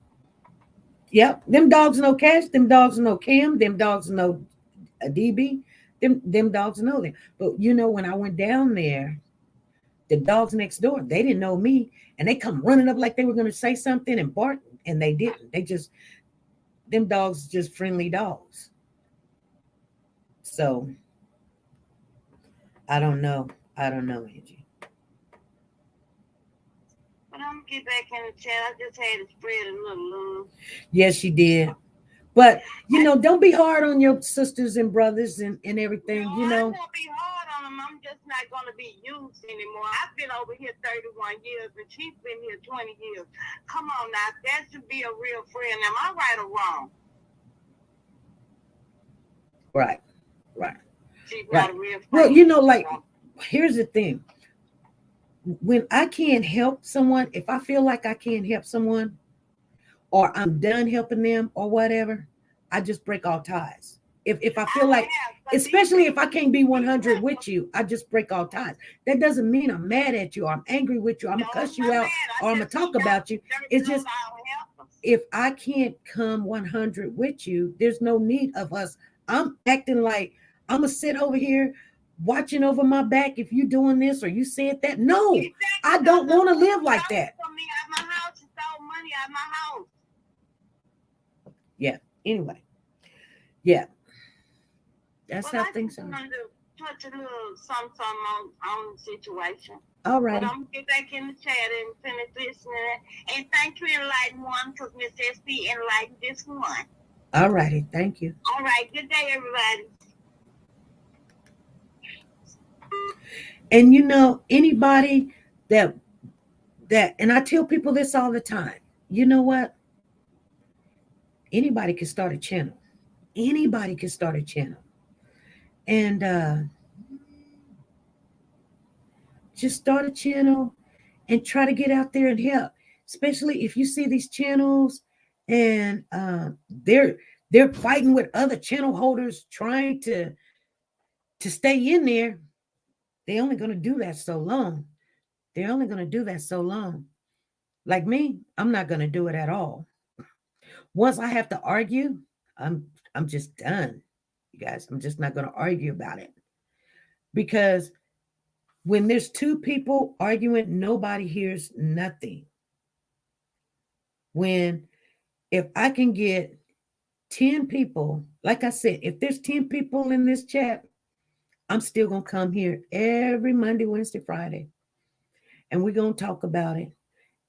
Yep. Them dogs know Cash. Them dogs know Cam. Them dogs know DB. Them dogs know them. But you know, when I went down there, the dogs next door, they didn't know me, and they come running up like they were going to say something and bark, and they didn't. Them dogs just friendly dogs. So I don't know, Angie. But I'm gonna get back in the chat. I just had to spread a little love. Yes, you did. But you know, don't be hard on your sisters and brothers and everything. No, you know, I won't be hard on them. I'm just not gonna be used anymore. I've been over here 31 years, and she's been here 20 years. Come on now, that should be a real friend. Am I right or wrong? Right. She's not a real friend. Well, you know, like, here's the thing. When I can't help someone, if I feel like I can't help someone, or I'm done helping them or whatever, I just break all ties. If I feel like, especially if I can't be 100 with you, I just break all ties. That doesn't mean I'm mad at you, or I'm angry with you, I'm gonna cuss you out, or I'm gonna talk about you. It's just, if I can't come 100 with you, there's no need of us. I'm acting like I'm gonna sit over here watching over my back if you doing this or you said that. No, I don't want to live like that. Yeah. Anyway. Yeah. That's how things are. Touch a little something on the situation. All right. But I'm gonna get back in the chat and finish listening. And thank you, Enlightened One, because Miss SB enlightened this one. All righty. Thank you. All right. Good day, everybody. And you know, anybody that, and I tell people this all the time, you know what? Anybody can start a channel. Anybody can start a channel. And just start a channel and try to get out there and help. Especially if you see these channels and they're fighting with other channel holders trying to stay in there. They're only going to do that so long. They're only going to do that so long. Like me, I'm not going to do it at all. Once I have to argue, I'm just done. You guys, I'm just not going to argue about it. Because when there's two people arguing, nobody hears nothing. If I can get 10 people, like I said, if there's 10 people in this chat, I'm still going to come here every Monday, Wednesday, Friday. And we're going to talk about it.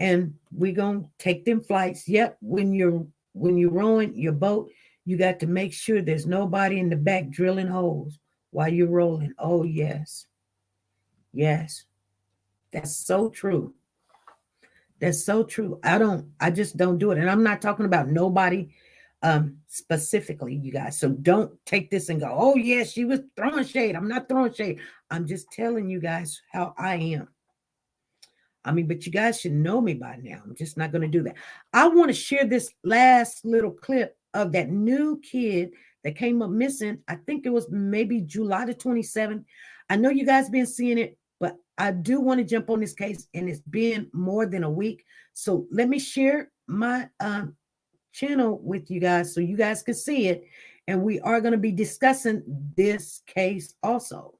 And we're going to take them flights. Yep, when you're rowing your boat, you got to make sure there's nobody in the back drilling holes while you're rolling. Oh, yes. Yes. That's so true. That's so true. I just don't do it. And I'm not talking about nobody specifically, you guys. So don't take this and go, oh, yeah, she was throwing shade. I'm not throwing shade. I'm just telling you guys how I am. I mean, but you guys should know me by now. I'm just not going to do that. I want to share this last little clip of that new kid that came up missing. I think it was maybe July the 27th. I know you guys been seeing it, but I do want to jump on this case, and it's been more than a week. So let me share my channel with you guys so you guys can see it. And we are going to be discussing this case also.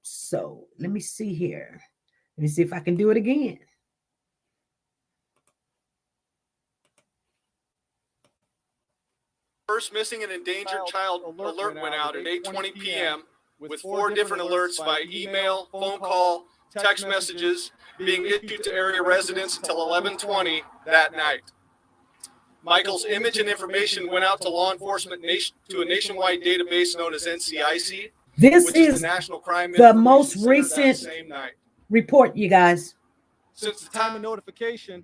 So let me see here. Let me see if I can do it again. First missing and endangered child alert went out at 8:20 p.m. with 4 different alerts by email, phone call, text messages being issued to area residents until 11:20 that night. Michael's image and information went out to law enforcement to a nationwide database known as NCIC. This which is is the National Crime the Information most Center that recent same night. report, you guys. Since the time of notification,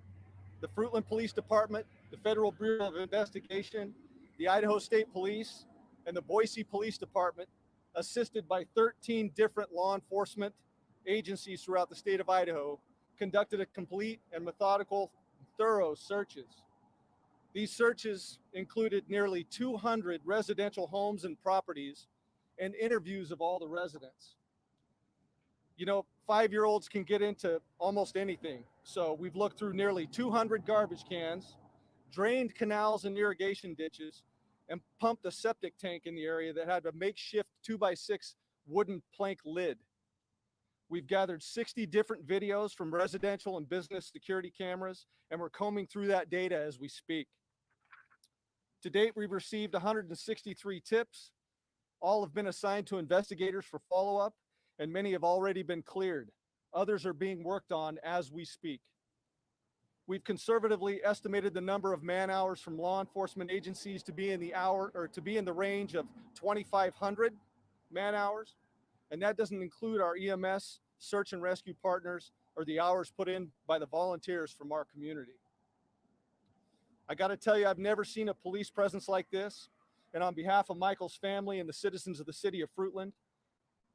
the Fruitland Police Department, the Federal Bureau of Investigation, the Idaho State Police, and the Boise Police Department, assisted by 13 different law enforcement agencies throughout the state of Idaho, conducted a complete and methodical, thorough searches. These searches included nearly 200 residential homes and properties and interviews of all the residents. You know, 5-year-olds can get into almost anything. So we've looked through nearly 200 garbage cans, drained canals and irrigation ditches, and pumped a septic tank in the area that had a makeshift 2x6 wooden plank lid. We've gathered 60 different videos from residential and business security cameras, and we're combing through that data as we speak. To date, we've received 163 tips. All have been assigned to investigators for follow-up, and many have already been cleared. Others are being worked on as we speak. We've conservatively estimated the number of man hours from law enforcement agencies to be in the range of 2,500 man hours, and that doesn't include our EMS, search and rescue partners, or the hours put in by the volunteers from our community. I got to tell you, I've never seen a police presence like this, and on behalf of Michael's family and the citizens of the city of Fruitland,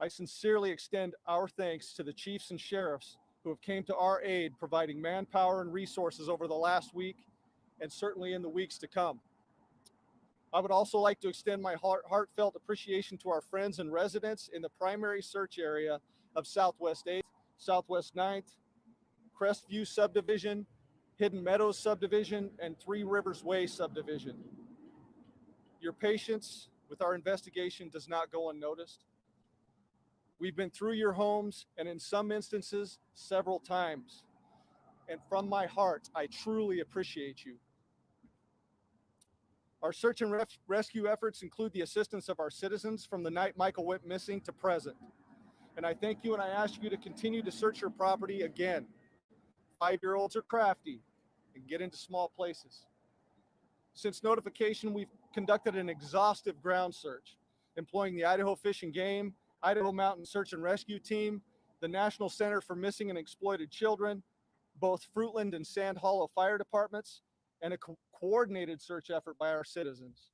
I sincerely extend our thanks to the chiefs and sheriffs who have came to our aid, providing manpower and resources over the last week and certainly in the weeks to come. I would also like to extend my heartfelt appreciation to our friends and residents in the primary search area of Southwest 8th, Southwest 9th, Crestview Subdivision, Hidden Meadows Subdivision, and Three Rivers Way Subdivision. Your patience with our investigation does not go unnoticed. We've been through your homes, and in some instances, several times. And from my heart, I truly appreciate you. Our search and rescue efforts include the assistance of our citizens from the night Michael went missing to present. And I thank you, and I ask you to continue to search your property again. 5-year-olds are crafty and get into small places. Since notification, we've conducted an exhaustive ground search, employing the Idaho Fish and Game, Idaho Mountain Search and Rescue Team, the National Center for Missing and Exploited Children, both Fruitland and Sand Hollow Fire Departments, and a coordinated search effort by our citizens.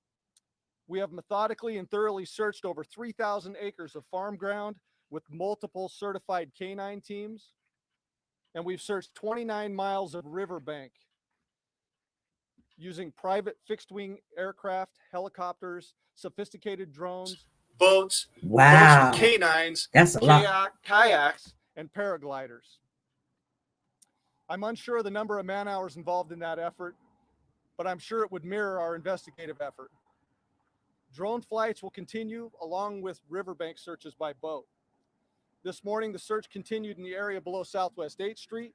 We have methodically and thoroughly searched over 3,000 acres of farm ground with multiple certified canine teams, and we've searched 29 miles of riverbank using private fixed-wing aircraft, helicopters, sophisticated drones, boats, Wow. canines, That's a lot. kayaks, and paragliders. I'm unsure of the number of man hours involved in that effort, but I'm sure it would mirror our investigative effort. Drone flights will continue along with riverbank searches by boat. This morning, the search continued in the area below Southwest 8th Street,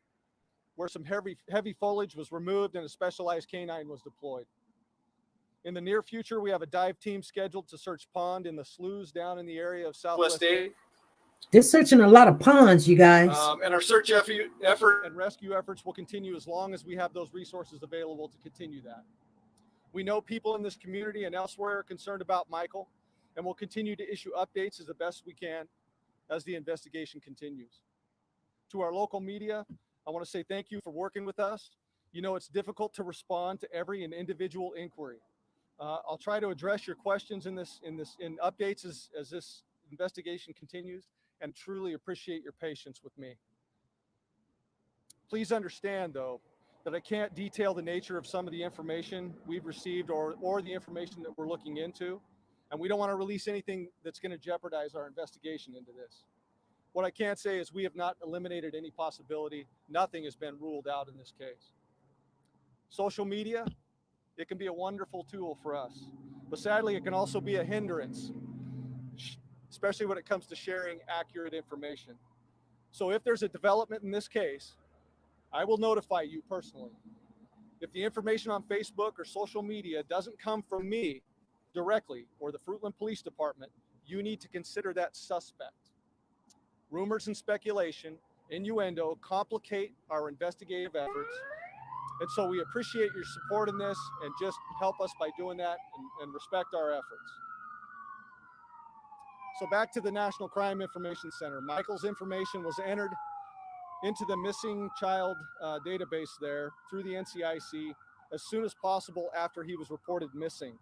where some heavy foliage was removed and a specialized canine was deployed. In the near future, we have a dive team scheduled to search pond in the sloughs down in the area of Southwest 8th. They're searching a lot of ponds, you guys. And our search effort and rescue efforts will continue as long as we have those resources available to continue that. We know people in this community and elsewhere are concerned about Michael, and we'll continue to issue updates as the best we can as the investigation continues. To our local media, I want to say thank you for working with us. You know, it's difficult to respond to every and individual inquiry. I'll try to address your questions in updates as this investigation continues, and truly appreciate your patience with me. Please understand, though, that I can't detail the nature of some of the information we've received or the information that we're looking into, and we don't want to release anything that's going to jeopardize our investigation into this. What I can say is we have not eliminated any possibility. Nothing has been ruled out in this case. Social media, it can be a wonderful tool for us, but sadly it can also be a hindrance, especially when it comes to sharing accurate information. So if there's a development in this case, I will notify you personally. If the information on Facebook or social media doesn't come from me directly or the Fruitland Police Department, you need to consider that suspect. Rumors and speculation, innuendo complicate our investigative efforts. And so we appreciate your support in this, and just help us by doing that and respect our efforts. So back to the National Crime Information Center. Michael's information was entered into the missing child database there through the NCIC as soon as possible after he was reported missing.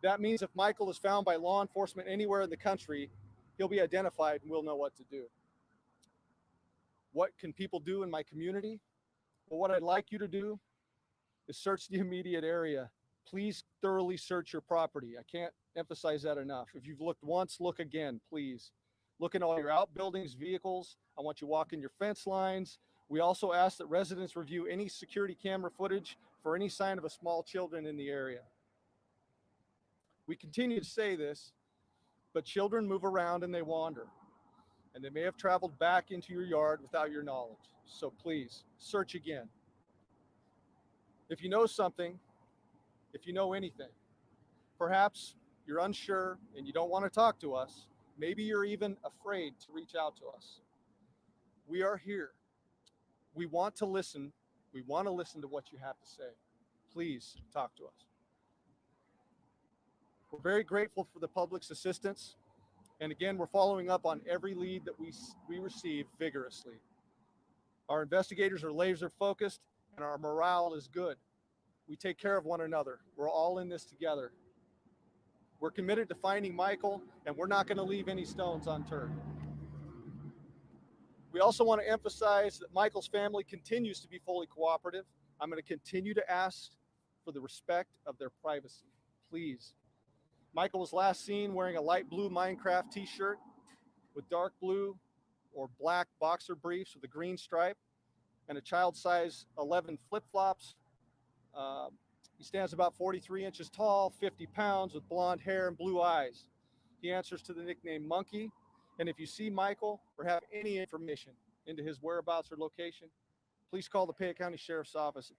That means if Michael is found by law enforcement anywhere in the country, he'll be identified and we'll know what to do. What can people do in my community? Well, what I'd like you to do is search the immediate area. Please thoroughly search your property. I can't emphasize that enough. If you've looked once, look again, please. Look in all your outbuildings, vehicles. I want you walking your fence lines. We also ask that residents review any security camera footage for any sign of a small children in the area. We continue to say this, but children move around and they wander, and they may have traveled back into your yard without your knowledge. So please, search again. If you know something, if you know anything, perhaps you're unsure and you don't want to talk to us, maybe you're even afraid to reach out to us. We are here. We want to listen. We want to listen to what you have to say. Please talk to us. We're very grateful for the public's assistance. And again, we're following up on every lead that we receive vigorously. Our investigators are laser focused and our morale is good. We take care of one another. We're all in this together. We're committed to finding Michael, and we're not going to leave any stones unturned. We also want to emphasize that Michael's family continues to be fully cooperative. I'm going to continue to ask for the respect of their privacy, please. Michael was last seen wearing a light blue Minecraft t-shirt with dark blue or black boxer briefs with a green stripe and a child size 11 flip-flops. He stands about 43 inches tall, 50 pounds, with blonde hair and blue eyes. He answers to the nickname Monkey. And if you see Michael or have any information into his whereabouts or location, please call the Payette County Sheriff's Office at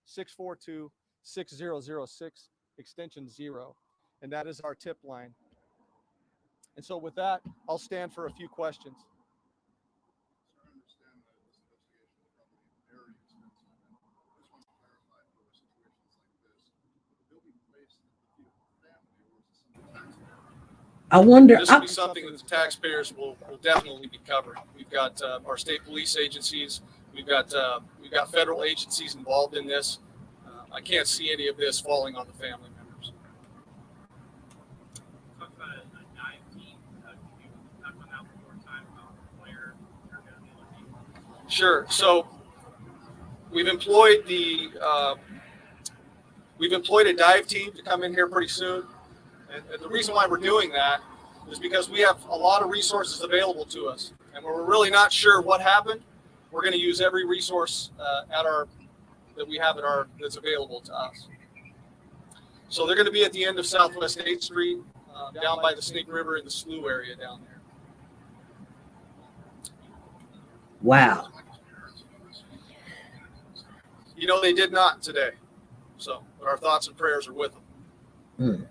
208-642-6006, extension 0. And that is our tip line. And so with that, I'll stand for a few questions. I wonder. This will be something that the taxpayers will definitely be covering. We've got our state police agencies. We've got federal agencies involved in this. I can't see any of this falling on the family members. Talk about a dive team. Can you talk on that one more time about where you're going to be looking? Sure. So we've employed a dive team to come in here pretty soon. And the reason why we're doing that is because we have a lot of resources available to us. And when we're really not sure what happened, we're going to use every resource that's available to us. So they're going to be at the end of Southwest 8th Street, down by the Snake River in the slough area down there. Wow. You know, they did not today. So, but our thoughts and prayers are with them. Hmm.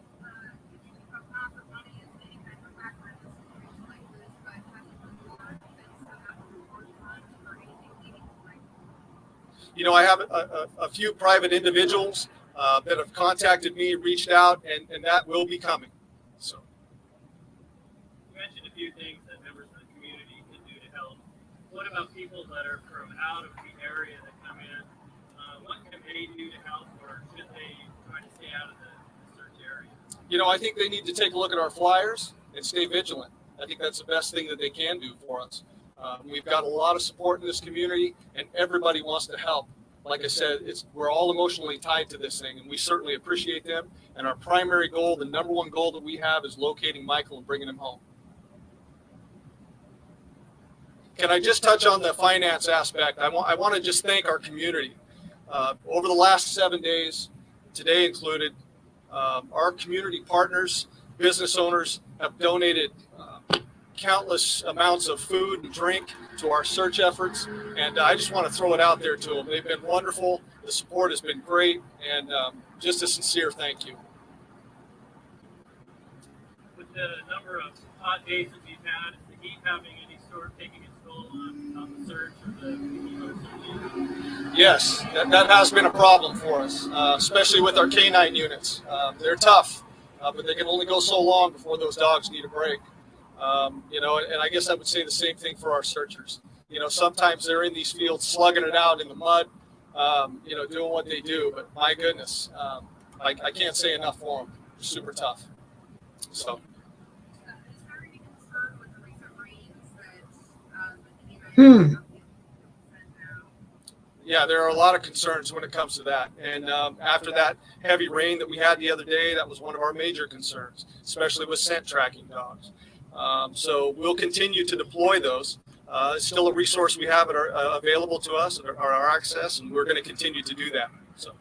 You know, I have a few private individuals that have contacted me, reached out, and that will be coming. So, You mentioned a few things that members of the community can do to help. What about people that are from out of the area that come in? What can they do to help, or should they try to stay out of the search area? you know, I think they need to take a look at our flyers and stay vigilant. I think that's the best thing that they can do for us. We've got a lot of support in this community, and everybody wants to help. Like I said, we're all emotionally tied to this thing, and we certainly appreciate them. And our primary goal, the number one goal that we have, is locating Michael and bringing him home. Can I just touch on the finance aspect? I want to just thank our community. Over the last 7 days, today included, our community partners, business owners, have donated countless amounts of food and drink to our search efforts, and I just want to throw it out there to them. They've been wonderful. The support has been great, and just a sincere thank you. With the number of hot days that we've had, is the heat having any sort of taking its toll on the search or the search? Yes, that has been a problem for us, especially with our canine units. They're tough. but they can only go so long before those dogs need a break. You know, and I guess I would say the same thing for our searchers. You know, sometimes they're in these fields slugging it out in the mud, you know, doing what they do. But my goodness, I can't say enough for them. They're super tough. So. Yeah, there are a lot of concerns when it comes to that. And after that heavy rain that we had the other day, that was one of our major concerns, especially with scent tracking dogs. So we'll continue to deploy those. It's still a resource we have available to us, our access, and we're going to continue to do that. So.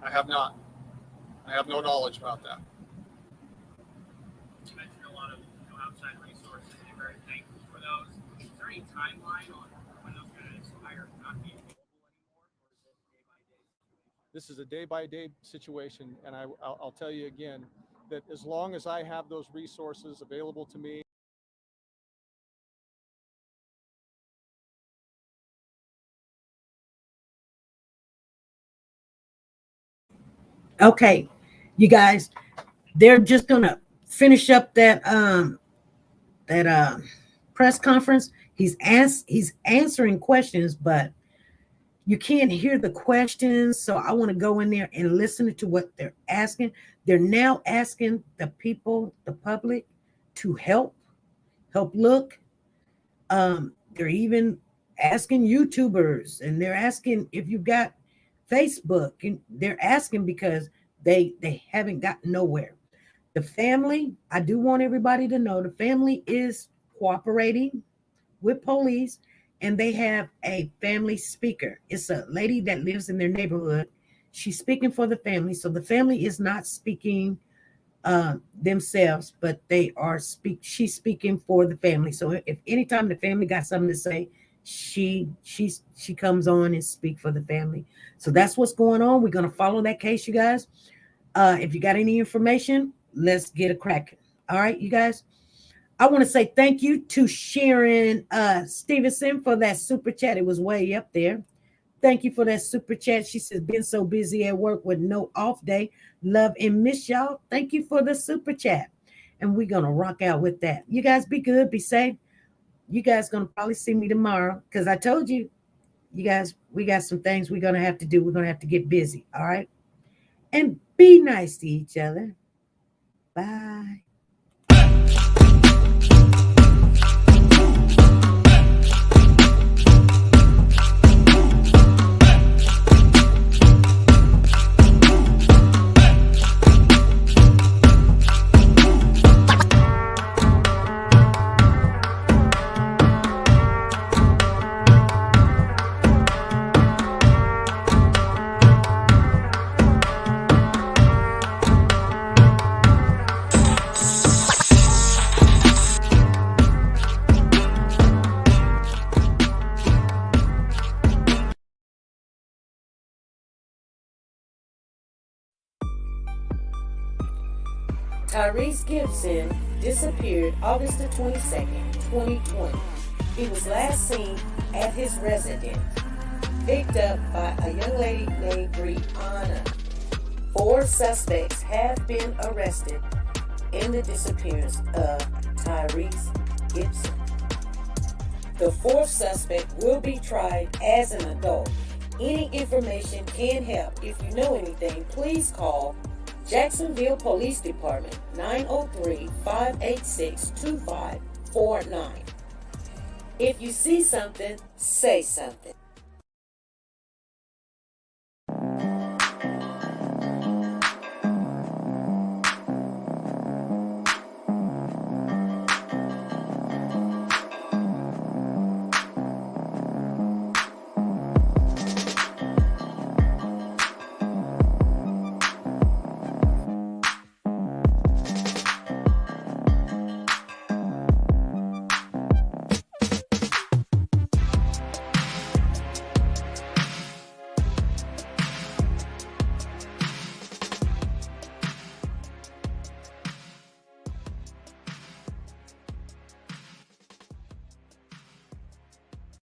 I have not. I have no knowledge about that. You mentioned a lot of outside resources. You're very thankful for those. Is there any timeline on when those going to expire, not being available anymore, or is it day-by-day? This is a day-by-day situation, and I'll tell you again that as long as I have those resources available to me. Okay, you guys, they're just gonna finish up that press conference. He's answering questions, but you can't hear the questions. So I want to go in there and listen to what they're asking. They're now asking the people, the public, to help look. They're even asking YouTubers, and they're asking if you've got Facebook, and they're asking because they haven't gotten nowhere. The family, I do want everybody to know the family is cooperating with police, and they have a family speaker. It's a lady that lives in their neighborhood. She's speaking for the family. So the family is not speaking themselves, but she's speaking for the family. So if anytime the family got something to say, she comes on and speak for the family. So that's what's going on. We're going to follow that case, you guys. If you got any information, let's get a cracking. All right, you guys. I want to say thank you to Sharon Stevenson for that super chat. It was way up there. Thank you for that super chat. She says, been so busy at work with no off day. Love and miss y'all. Thank you for the super chat. And we're going to rock out with that. You guys be good, be safe. You guys going to probably see me tomorrow because I told you, you guys, we got some things we're going to have to do. We're going to have to get busy. All right. And be nice to each other. Bye. Tyrese Gibson disappeared August the 22nd, 2020. He was last seen at his residence, picked up by a young lady named Brianna. 4 suspects have been arrested in the disappearance of Tyrese Gibson. The 4th suspect will be tried as an adult. Any information can help. If you know anything, please call Jacksonville Police Department, 903-586-2549. If you see something, say something.